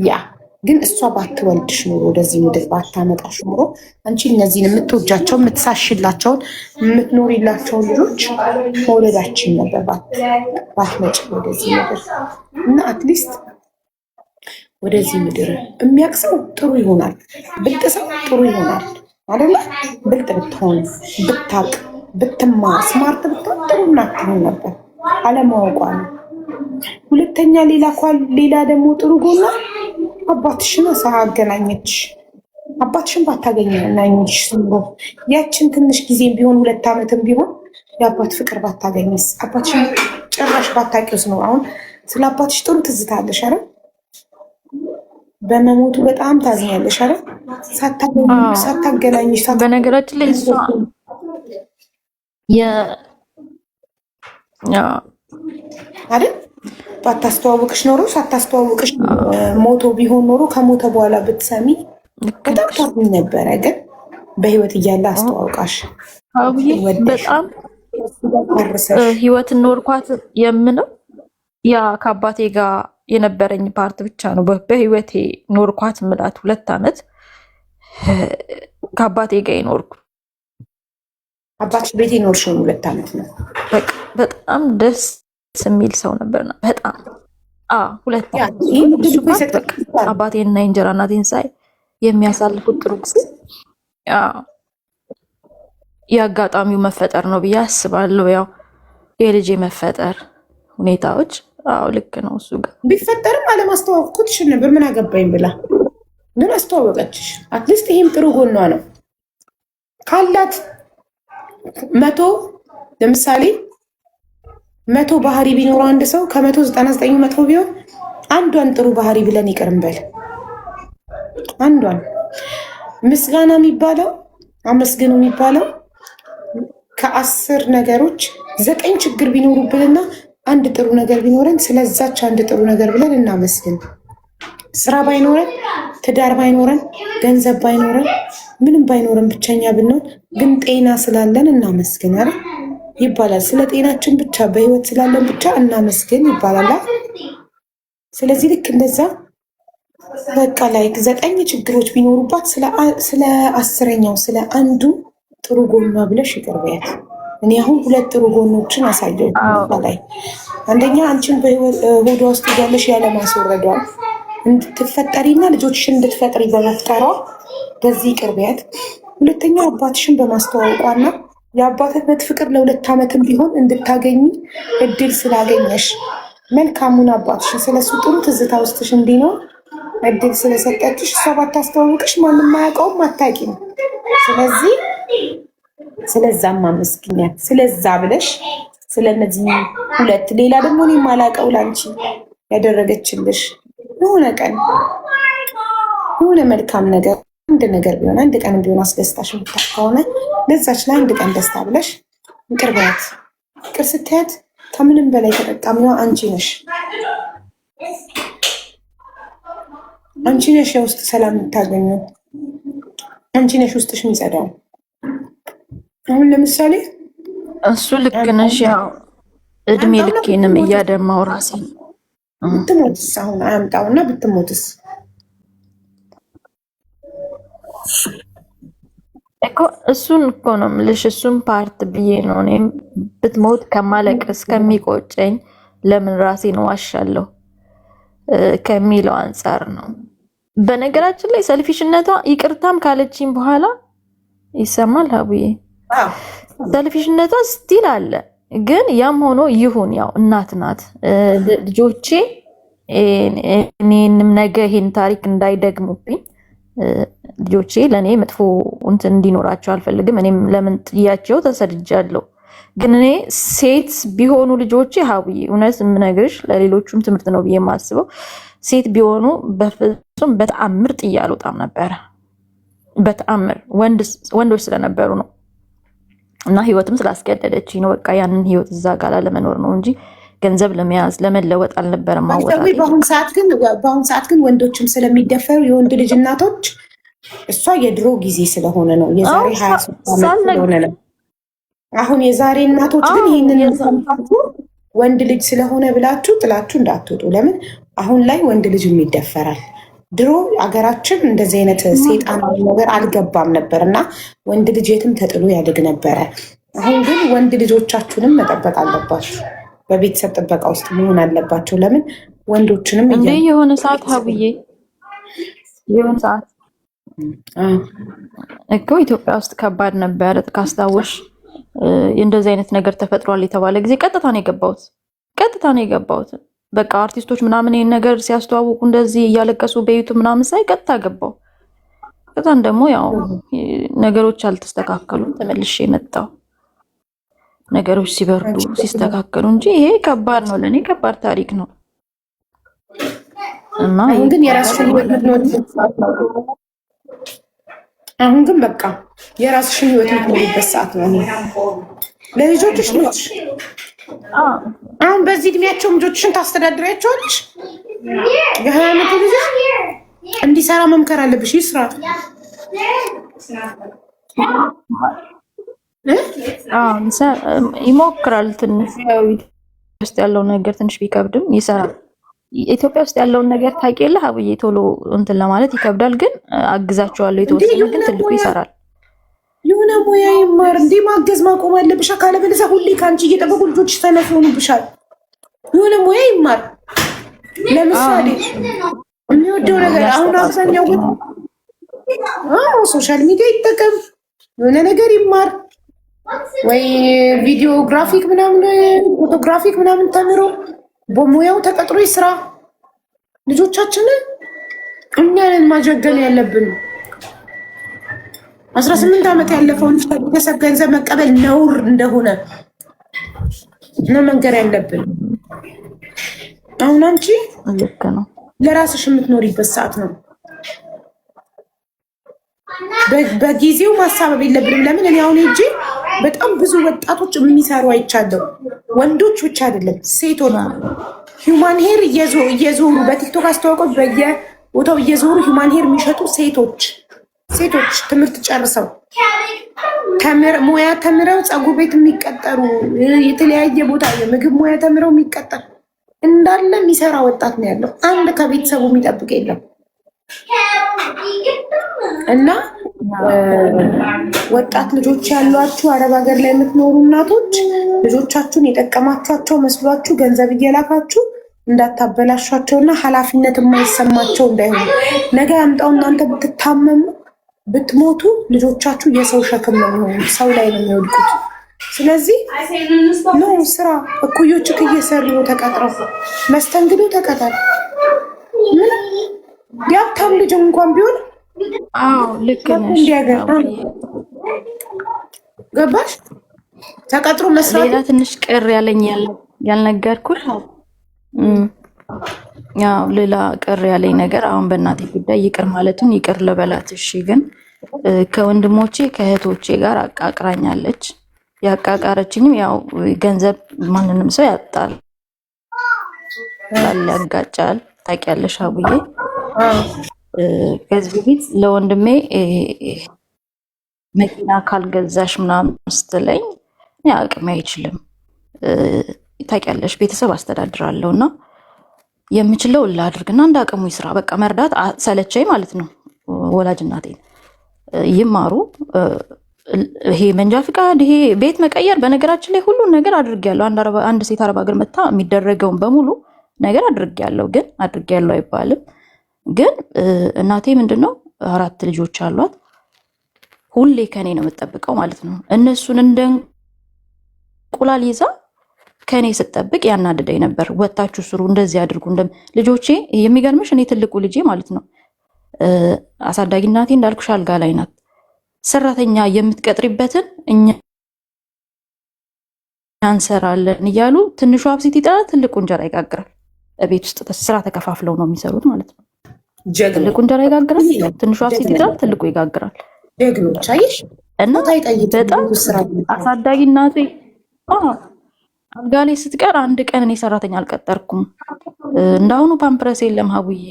ያ ግን እሷ ባትወልድሽ ኖሮ ወደዚህ ምድር ባታመጣሽ ኖሮ አንቺ እነዚህን የምትወጃቸውን የምትሳሽላቸውን የምትኖሪላቸውን ልጆች መውለዳችን ነበር ባትመጭ ወደዚህ ምድር። እና አትሊስት ወደዚህ ምድር የሚያቅሰው ጥሩ ይሆናል፣ ብልጥ ሰው ጥሩ ይሆናል አይደለ? ብልጥ ብትሆን ብታቅ ብትማር ስማርት ብትሆን ጥሩ እናትሆን ነበር። አለማወቋ ነው። ሁለተኛ ሌላ ደግሞ ጥሩ ጎና አባትሽን አገናኘች። አባትሽን ባታገናኝሽ ኖሮ ያችን ትንሽ ጊዜም ቢሆን 2 ዓመትም ቢሆን የአባት ፍቅር ባታገኝስ? አባትሽን ጭራሽ ባታውቂውስ ነው። አሁን ስለ አባትሽ ጥሩ ትዝታለሽ አይደል? በመሞቱ በጣም ታዝኛለሽ አይደል? ሳታገናኝሽ በነገራችን ላይ እሷ አይደል ባታስተዋውቅሽ ኖሮ ሳታስተዋውቅሽ ሞቶ ቢሆን ኖሮ ከሞተ በኋላ ብትሰሚ በጣም ታዝኝ ነበረ። ግን በህይወት እያለ አስተዋውቃሽ በጣም ህይወት ኖርኳት የምለው ያ ከአባቴ ጋር የነበረኝ ፓርት ብቻ ነው። በህይወቴ ኖርኳት ምላት 2 ዓመት ከአባቴ ጋር የኖርኩ። አባትሽ ቤት የኖርሽው 2 ዓመት ነው። በጣም ደስ የሚል ሰው ነበርና በጣም 2 አባቴንና የእንጀራ እናቴን ሳይ የሚያሳልፉት ጥሩ ጊዜ የአጋጣሚው መፈጠር ነው ብዬ አስባለሁ። ያው የልጄ መፈጠር ሁኔታዎች ልክ ነው። እሱ ጋር ቢፈጠርም አለማስተዋወቅ ትችል ነበር። ምን አገባኝ ብላ ግን አስተዋወቀችሽ። አትሊስት ይሄም ጥሩ ጎኗ ነው። ካላት 100 ለምሳሌ 100 ባህሪ ቢኖረው አንድ ሰው ከ199 መጥፎ ቢሆን አንዷን ጥሩ ባህሪ ብለን ይቅር እንበል። አንዷን ምስጋና የሚባለው አመስግኑ የሚባለው ከ10 ነገሮች 9 ችግር ቢኖሩብንና አንድ ጥሩ ነገር ቢኖረን ስለዛች አንድ ጥሩ ነገር ብለን እናመስግን። ስራ ባይኖረን፣ ትዳር ባይኖረን፣ ገንዘብ ባይኖረን፣ ምንም ባይኖረን ብቸኛ ብንሆን ግን ጤና ስላለን እናመስግን አይደል ይባላል። ስለ ጤናችን ብቻ በህይወት ስላለን ብቻ እናመስግን ይባላል። ስለዚህ ልክ እንደዛ በቃ ላይ 9 ችግሮች ቢኖሩባት ስለ 10ኛው ስለ አንዱ ጥሩ ጎኗ ብለሽ ይቅር በያት። እኔ አሁን 2 ጥሩ ጎኖችን አሳየው ላይ አንደኛ አንቺን በሆዷ ውስጥ ያለሽ ያለማስወረዷ እንድትፈጠሪና ልጆችሽን እንድትፈጥሪ በመፍጠሯ በዚህ ይቅር በያት። ሁለተኛ አባትሽን በማስተዋወቋና የአባትነት ፍቅር ለ2 ዓመትም ቢሆን እንድታገኝ እድል ስላገኘሽ መልካሙን አባትሽን ስለሱ ጥሩ ትዝታ ውስጥሽ እንዲኖር እድል ስለሰጠችሽ እሷ ባታስተዋውቅሽ ማንም አያውቀውም አታውቂም። ስለዚህ ስለዛም አመስግኛት ስለዛ ብለሽ ስለነዚህ 2 ሌላ ደግሞ እኔ የማላውቀው ላንቺ ያደረገችልሽ የሆነ ቀን የሆነ መልካም ነገር አንድ ነገር ቢሆን አንድ ቀን ቢሆን አስደስታሽ የምታውቅ ከሆነ ለዛች ላይ አንድ ቀን ደስታ ብለሽ ይቅር በያት። ይቅር ስትያት ከምንም በላይ ተጠቃሚዋ አንቺ ነሽ። አንቺ ነሽ የውስጥ ሰላም የምታገኘው። አንቺ ነሽ ውስጥሽ የሚጸዳው። አሁን ለምሳሌ እሱ ልክ ነሽ። ያው እድሜ ልኬንም እያደማው ራሴን ብትሞትስ አሁን አያምጣውና ብትሞትስ እኮ እሱን እኮ ነው የምልሽ። እሱን ፓርት ብዬ ነው እኔም ብትሞት ከማለቀስ ከሚቆጨኝ ለምን ራሴን ዋሻለሁ ከሚለው አንጻር ነው። በነገራችን ላይ ሰልፊሽነቷ ይቅርታም ካለችኝ በኋላ ይሰማል ሀቡዬ፣ ሰልፊሽነቷ ስቲል አለ። ግን ያም ሆኖ ይሁን፣ ያው እናት ናት። ልጆቼ እኔንም ነገ ይሄን ታሪክ እንዳይደግሙብኝ ልጆቼ ለእኔ መጥፎ እንትን እንዲኖራቸው አልፈልግም። እኔም ለምን ጥያቸው ተሰድጃለሁ። ግን እኔ ሴት ቢሆኑ ልጆቼ ሀቡዬ እውነት የምነግርሽ ለሌሎቹም ትምህርት ነው ብዬ የማስበው ሴት ቢሆኑ በፍጹም በተአምር ጥዬ አልወጣም ነበረ። በተአምር ወንዶች ስለነበሩ ነው እና ህይወትም ስላስገደደች ነው። በቃ ያንን ህይወት እዛ ጋር ለመኖር ነው እንጂ ገንዘብ ለመያዝ ለመለወጥ አልነበረም ማወጣት። በአሁን ሰዓት ግን ወንዶችም ስለሚደፈሩ የወንድ ልጅ እናቶች እሷ የድሮ ጊዜ ስለሆነ ነው፣ የዛሬ 23 ዓመት ስለሆነ ነው። አሁን የዛሬ እናቶች ግን ይህንን ሰምታችሁ ወንድ ልጅ ስለሆነ ብላችሁ ጥላችሁ እንዳትወጡ። ለምን አሁን ላይ ወንድ ልጅ ይደፈራል። ድሮ አገራችን እንደዚህ አይነት ሴጣናዊ ነገር አልገባም ነበር እና ወንድ ልጅ የትም ተጥሎ ያድግ ነበረ። አሁን ግን ወንድ ልጆቻችሁንም መጠበቅ አለባችሁ። በቤተሰብ ጥበቃ ውስጥ መሆን አለባቸው። ለምን ወንዶችንም እንዴ የሆነ ሰዓት ሀብዬ የሆነ ሰዓት እኮ ኢትዮጵያ ውስጥ ከባድ ነበር ካስታወሽ። እንደዚህ አይነት ነገር ተፈጥሯል የተባለ ጊዜ ቀጥታ ነው የገባሁት። በቃ አርቲስቶች ምናምን ይሄን ነገር ሲያስተዋውቁ እንደዚህ እያለቀሱ በዩቱብ ምናምን ሳይ ቀጥታ ገባው። ከዛን ደግሞ ያው ነገሮች አልተስተካከሉም፣ ተመልሼ መጣሁ። ነገሮች ሲበርዱ ሲስተካከሉ እንጂ ይሄ ከባድ ነው፣ ለኔ ከባድ ታሪክ ነው። እና አሁን ግን የራስሽን ህይወት የምትኖሪበት ሰዓት ነው። አሁን ግን በቃ የራስሽን ህይወት የምትኖሪበት ሰዓት ነው። ለልጆችሽ ልጅ አሁን በዚህ እድሜያቸው ልጆችሽን ታስተዳድሪያቸዋለሽ። የ20 ዓመት ልጅ እንዲሰራ መምከር አለብሽ። ይስራ ይሞክራል። ትንሽ ውስጥ ያለው ነገር ትንሽ ቢከብድም ይሰራል። ኢትዮጵያ ውስጥ ያለውን ነገር ታውቂያለሽ አብዬ፣ ቶሎ እንትን ለማለት ይከብዳል። ግን አግዛቸዋለሁ የተወሰነ፣ ግን ትልቁ ይሰራል። የሆነ ሙያ ይማር። እንዴ ማገዝ ማቆም አለብሽ። ካለበለዚያ ሁሌ ከአንቺ እየጠበቁ ልጆች ሰነፍ ይሆኑብሻል። የሆነ ሙያ ይማር። ለምሳሌ የሚወደው ነገር አሁን አብዛኛው ግን ሶሻል ሚዲያ ይጠቀም፣ የሆነ ነገር ይማር ወይ ቪዲዮግራፊክ ምናምን ፎቶግራፊክ ምናምን ተምሮ በሙያው ተቀጥሮ ይስራ። ልጆቻችንን እኛንን ማጀገን ያለብን 18 ዓመት ያለፈውን ቤተሰብ ገንዘብ መቀበል ነውር እንደሆነ ነው መንገር ያለብን። አሁን አንቺ ልክ ነው ለራስሽ የምትኖሪበት ሰዓት ነው። በጊዜው ማሳበብ የለብንም። ለምን እኔ አሁን ሄጄ በጣም ብዙ ወጣቶች የሚሰሩ አይቻለሁ። ወንዶች ብቻ አይደለም ሴቶች ሂውማን ሄር እየዞሩ በቲክቶክ አስተዋውቀው በየቦታው እየዞሩ ሂውማን ሄር የሚሸጡ ሴቶች ትምህርት ጨርሰው ሙያ ተምረው ፀጉር ቤት የሚቀጠሩ የተለያየ ቦታ የምግብ ሙያ ተምረው የሚቀጠሩ እንዳለ የሚሰራ ወጣት ነው ያለው። አንድ ከቤተሰቡ የሚጠብቅ የለም። እና ወጣት ልጆች ያሏችሁ አረብ ሀገር ላይ የምትኖሩ እናቶች ልጆቻችሁን የጠቀማችኋቸው መስሏችሁ ገንዘብ እየላካችሁ እንዳታበላሿቸውና ኃላፊነት የማይሰማቸው እንዳይሆኑ ነገ ያምጣው እናንተ ብትታመሙ ብትሞቱ ልጆቻችሁ የሰው ሸክም ነው የሚሆኑት፣ ሰው ላይ ነው የሚወድቁት። ስለዚህ ነው ስራ እኩዮችህ እየሰሩ ነው ተቀጥረው መስተንግዶ ተቀጠር የሀብታም ልጅ እንኳን ቢሆን ልክ ነሽ። ገባሽ? ተቀጥሮ መስራት። ሌላ ትንሽ ቅር ያለኝ ያልነገርኩሽ ያው ሌላ ቅር ያለኝ ነገር አሁን በእናቴ ጉዳይ ይቅር ማለቱን ይቅር ልበላት። እሺ ግን ከወንድሞቼ ከእህቶቼ ጋር አቃቅራኛለች። ያቃቃረችኝም ያው ገንዘብ ማንንም ሰው ያጣል፣ ያጋጫል። ታውቂያለሽ አቡዬ። ከዚህ በፊት ለወንድሜ መኪና ካልገዛሽ ምናምን ስትለኝ አቅሜ አይችልም። ታውቂያለሽ ቤተሰብ አስተዳድራለሁ እና የምችለው ላድርግና እንደ አቅሙ ይስራ። በቃ መርዳት ሰለቸኝ ማለት ነው። ወላጅ እናቴን ይማሩ። ይሄ መንጃ ፍቃድ፣ ይሄ ቤት መቀየር፣ በነገራችን ላይ ሁሉን ነገር አድርጌያለሁ። አንድ ሴት አረብ ሀገር መታ የሚደረገውን በሙሉ ነገር አድርጌያለሁ። ግን አድርጌያለሁ አይባልም። ግን እናቴ ምንድነው 4 ልጆች አሏት። ሁሌ ከኔ ነው የምጠብቀው ማለት ነው። እነሱን እንደ እንቁላል ይዛ ከኔ ስጠብቅ ያናድደኝ ነበር። ወጣችሁ ስሩ፣ እንደዚህ አድርጉ። ልጆቼ የሚገርምሽ እኔ ትልቁ ልጄ ማለት ነው አሳዳጊ እናቴ እንዳልኩሽ አልጋ ላይ ናት። ሰራተኛ የምትቀጥሪበትን እኛ እንሰራለን እያሉ ትንሹ አብሲት ይጠራል፣ ትልቁ እንጀራ ይጋግራል። ቤት ውስጥ ስራ ተከፋፍለው ነው የሚሰሩት ማለት ነው። ትልቁ እንጀራ ይጋግራል፣ ትንሹ አብሲት ይጠራል፣ ትልቁ ይጋግራል። እና በጣም አሳዳጊ እናቴ አልጋ ላይ ስትቀር አንድ ቀን እኔ ሰራተኛ አልቀጠርኩም። እንዳሁኑ ፓምፕረስ የለም ሀቡዬ፣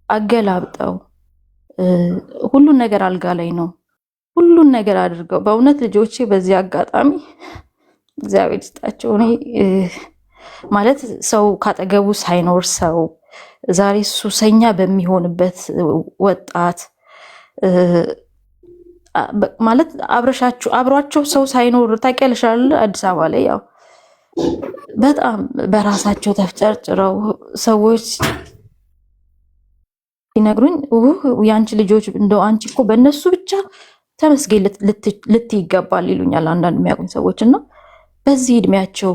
አገላብጠው ሁሉን ነገር አልጋ ላይ ነው ሁሉን ነገር አድርገው። በእውነት ልጆቼ በዚህ አጋጣሚ እግዚአብሔር ይስጣቸው። እኔ ማለት ሰው ካጠገቡ ሳይኖር ሰው ዛሬ ሱሰኛ በሚሆንበት ወጣት ማለት አብሯቸው ሰው ሳይኖር ታውቂያለሽ አይደል? አዲስ አበባ ላይ ያው በጣም በራሳቸው ተፍጨርጭረው ሰዎች ሲነግሩኝ የአንቺ ልጆች እንደው አንቺ እኮ በእነሱ ብቻ ተመስገን ልትይ ይገባል ይሉኛል አንዳንድ የሚያውቁኝ ሰዎች። እና በዚህ እድሜያቸው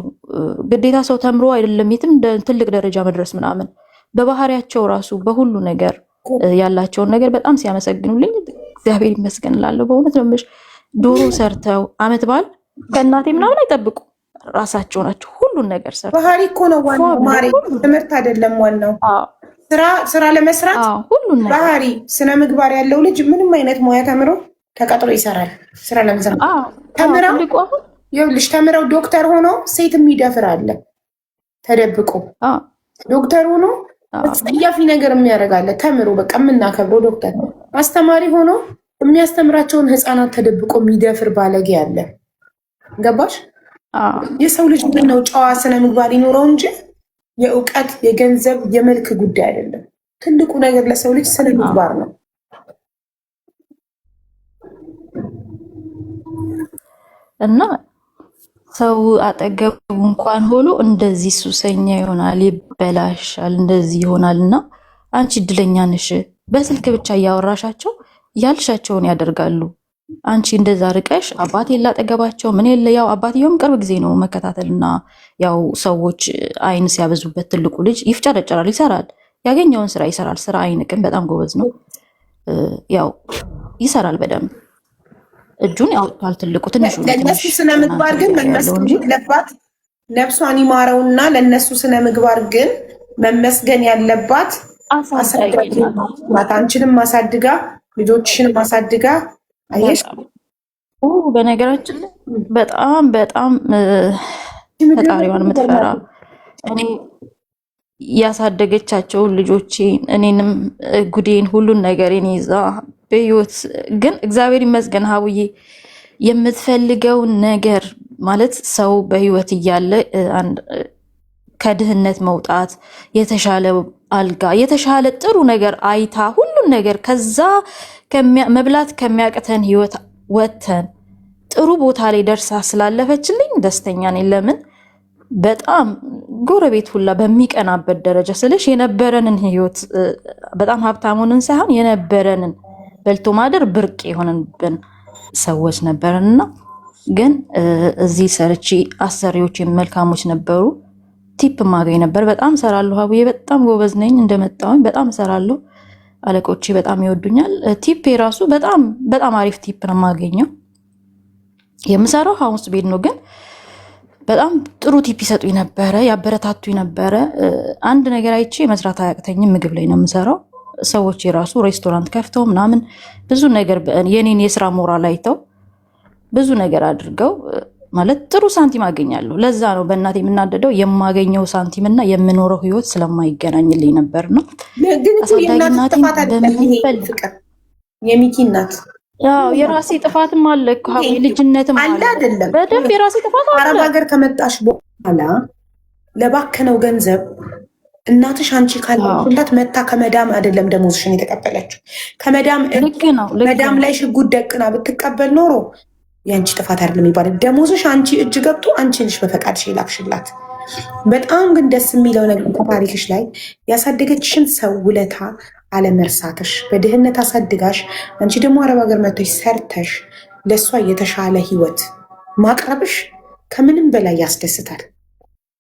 ግዴታ ሰው ተምሮ አይደለም የትም ትልቅ ደረጃ መድረስ ምናምን፣ በባህሪያቸው ራሱ በሁሉ ነገር ያላቸውን ነገር በጣም ሲያመሰግኑልኝ እግዚአብሔር ይመስገን እላለሁ። በእውነት ነው የምልሽ። ዶሮ ሰርተው አመት በዓል ከእናቴ ምናምን አይጠብቁ፣ ራሳቸው ናቸው ሁሉን ነገር ሰርተው። ባህሪ እኮ ነው ዋናው ማሬ፣ ትምህርት አይደለም ዋናው። ስራ ለመስራት ሁሉን ነገር ባህሪ፣ ስነ ምግባር ያለው ልጅ ምንም አይነት ሙያ ተምሮ ተቀጥሮ ይሰራል። ስራ ለመስራት ተምረው ዶክተር ሆኖ ሴት የሚደፍር አለ ተደብቆ። ዶክተር ሆኖ አስጸያፊ ነገር የሚያደርጋለ ተምሮ በቃ የምናከብረው ዶክተር። አስተማሪ ሆኖ የሚያስተምራቸውን ህፃናት ተደብቆ የሚደፍር ባለጌ አለ። ገባሽ? የሰው ልጅ ምነው ጨዋ ስነ ምግባር ይኖረው እንጂ የእውቀት የገንዘብ የመልክ ጉዳይ አይደለም። ትልቁ ነገር ለሰው ልጅ ስነ ምግባር ነው። እና ሰው አጠገቡ እንኳን ሆኖ እንደዚህ ሱሰኛ ይሆናል፣ ይበላሻል፣ እንደዚህ ይሆናል። እና አንቺ እድለኛ ነሽ። በስልክ ብቻ እያወራሻቸው ያልሻቸውን ያደርጋሉ። አንቺ እንደዛ ርቀሽ አባት የለ አጠገባቸው ምን የለ። ያው አባትየውም ቅርብ ጊዜ ነው መከታተልና ያው ሰዎች አይን ሲያበዙበት ትልቁ ልጅ ይፍጨረጨራል፣ ይሰራል፣ ያገኘውን ስራ ይሰራል። ስራ አይንቅም፣ በጣም ጎበዝ ነው። ያው ይሰራል በደንብ እጁን ያውጣል። ትልቁ ትንሹ ለነሱ ስነ ምግባር ግን መመስከር ለባት ነፍሷን ይማረውና ለነሱ ስነ ምግባር ግን መመስገን ያለባት አሳዳጊ ናት። አንቺንም ማሳድጋ ልጆችሽንም ማሳድጋ አየሽ። በነገራችን ላይ በጣም በጣም ፈጣሪዋን የምትፈራ እኔ ያሳደገቻቸውን ልጆቼን እኔንም ጉዴን ሁሉን ነገሬን ይዛ በህይወት ግን እግዚአብሔር ይመስገን ሀቡዬ የምትፈልገውን ነገር ማለት ሰው በህይወት እያለ ከድህነት መውጣት የተሻለ አልጋ የተሻለ ጥሩ ነገር አይታ ሁሉን ነገር ከዛ መብላት ከሚያቅተን ህይወት ወተን ጥሩ ቦታ ላይ ደርሳ ስላለፈችልኝ ደስተኛ ነኝ። ለምን በጣም ጎረቤት ሁላ በሚቀናበት ደረጃ ስልሽ የነበረንን ህይወት በጣም ሀብታሙንን ሳይሆን የነበረንን በልቶ ማደር ብርቅ የሆነብን ሰዎች ነበርንና ግን እዚህ ሰርቼ አሰሪዎች መልካሞች ነበሩ። ቲፕ ማገኝ ነበር። በጣም ሰራለሁ ሀቡዬ፣ በጣም ጎበዝ ነኝ። እንደመጣሁኝ በጣም ሰራለሁ። አለቆቼ በጣም ይወዱኛል። ቲፕ የራሱ በጣም በጣም አሪፍ ቲፕ ነው የማገኘው። የምሰራው ሐሙስ ቤት ነው፣ ግን በጣም ጥሩ ቲፕ ይሰጡኝ ነበረ፣ ያበረታቱኝ ነበረ። አንድ ነገር አይቼ መስራት አያቅተኝም። ምግብ ላይ ነው የምሰራው። ሰዎች የራሱ ሬስቶራንት ከፍተው ምናምን ብዙ ነገር የኔን የስራ ሞራል አይተው ብዙ ነገር አድርገው ማለት ጥሩ ሳንቲም አገኛለሁ። ለዛ ነው በእናቴ የምናደደው የማገኘው ሳንቲም እና የምኖረው ህይወት ስለማይገናኝልኝ ነበር ነው። የሚኪ እናት የራሴ ጥፋትም አለ እኮ ልጅነትም አለ አይደለም። በደንብ የራሴ ጥፋት አለ። አረብ ሀገር ከመጣሽ በኋላ ለባከነው ገንዘብ እናትሽ አንቺ ካልላት መታ ከመዳም አይደለም ደሞዝሽን የተቀበለችው ከመዳም ላይ ሽጉጥ ደቅና ብትቀበል ኖሮ የአንቺ ጥፋት አይደለም የሚባለው። ደሞዝሽ አንቺ እጅ ገብቶ አንቺ ነሽ በፈቃድሽ የላክሽላት። በጣም ግን ደስ የሚለው ነገር ከታሪክሽ ላይ ያሳደገችሽን ሰው ውለታ አለመርሳትሽ፣ በድህነት አሳድጋሽ አንቺ ደግሞ አረብ ሀገር መጥተሽ ሰርተሽ ለእሷ የተሻለ ህይወት ማቅረብሽ ከምንም በላይ ያስደስታል።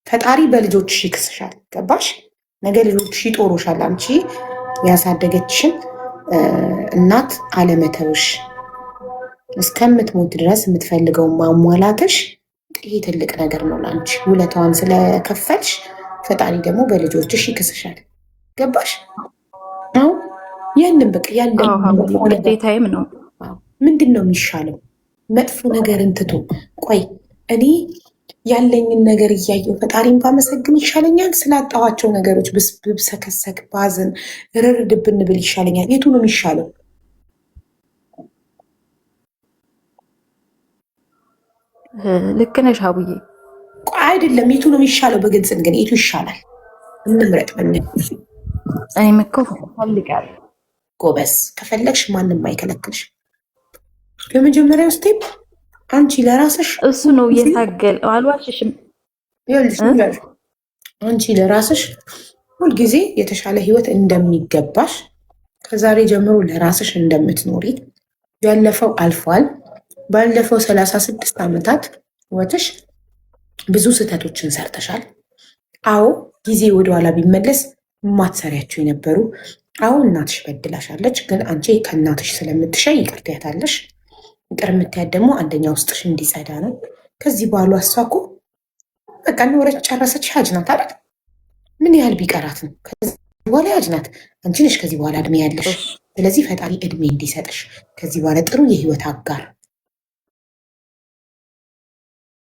ፈጣሪ በልጆችሽ ይክስሻል። ገባሽ? ነገ ልጆችሽ ይጦሩሻል። አንቺ ያሳደገችሽን እናት አለመተውሽ እስከምትሞት ድረስ የምትፈልገውን ማሟላትሽ ይሄ ትልቅ ነገር ነው ለአንቺ። ውለታዋን ስለከፈልሽ ፈጣሪ ደግሞ በልጆችሽ ይክስሻል። ገባሽ? አሁን ያንን በቃ ግዴታዬም ነው። ምንድን ነው የሚሻለው? መጥፎ ነገርን ትቶ ቆይ እኔ ያለኝን ነገር እያየው ፈጣሪን ባመሰግን ይሻለኛል፣ ስላጣኋቸው ነገሮች ብብሰከሰክ ባዝን ርር ድብን ብል ይሻለኛል? የቱ ነው የሚሻለው? ልክ ነሽ አቡዬ። አይደለም የቱ ነው የሚሻለው? በግልጽ ግን የቱ ይሻላል? እንምረጥ። እኔም እኮ ፈልጋለሁ። ጎበዝ፣ ከፈለግሽ ማንም አይከለክልሽ። የመጀመሪያው ስቴፕ አንቺ ለራስሽ እሱ ነው እየታገል አልዋሽሽም። አንቺ ለራስሽ ሁልጊዜ የተሻለ ህይወት እንደሚገባሽ ከዛሬ ጀምሮ ለራስሽ እንደምትኖሪ ያለፈው አልፏል። ባለፈው 36 ዓመታት ህይወትሽ ብዙ ስህተቶችን ሰርተሻል። አዎ ጊዜ ወደኋላ ቢመለስ ማትሰሪያቸው የነበሩ አዎ እናትሽ በድላሻለች፣ ግን አንቺ ከእናትሽ ስለምትሻይ ይቅር ትያታለሽ። ይቅር የምትያት ደግሞ አንደኛ ውስጥሽ እንዲጸዳ ነው። ከዚህ በኋላ እሷ እኮ በቃ ወረች ጨረሰች፣ ያጅ ናት አይደል? ምን ያህል ቢቀራት ነው? ከዚህ በኋላ ያጅ ናት። አንቺ ነሽ ከዚህ በኋላ እድሜ ያለሽ። ስለዚህ ፈጣሪ እድሜ እንዲሰጥሽ ከዚህ በኋላ ጥሩ የህይወት አጋር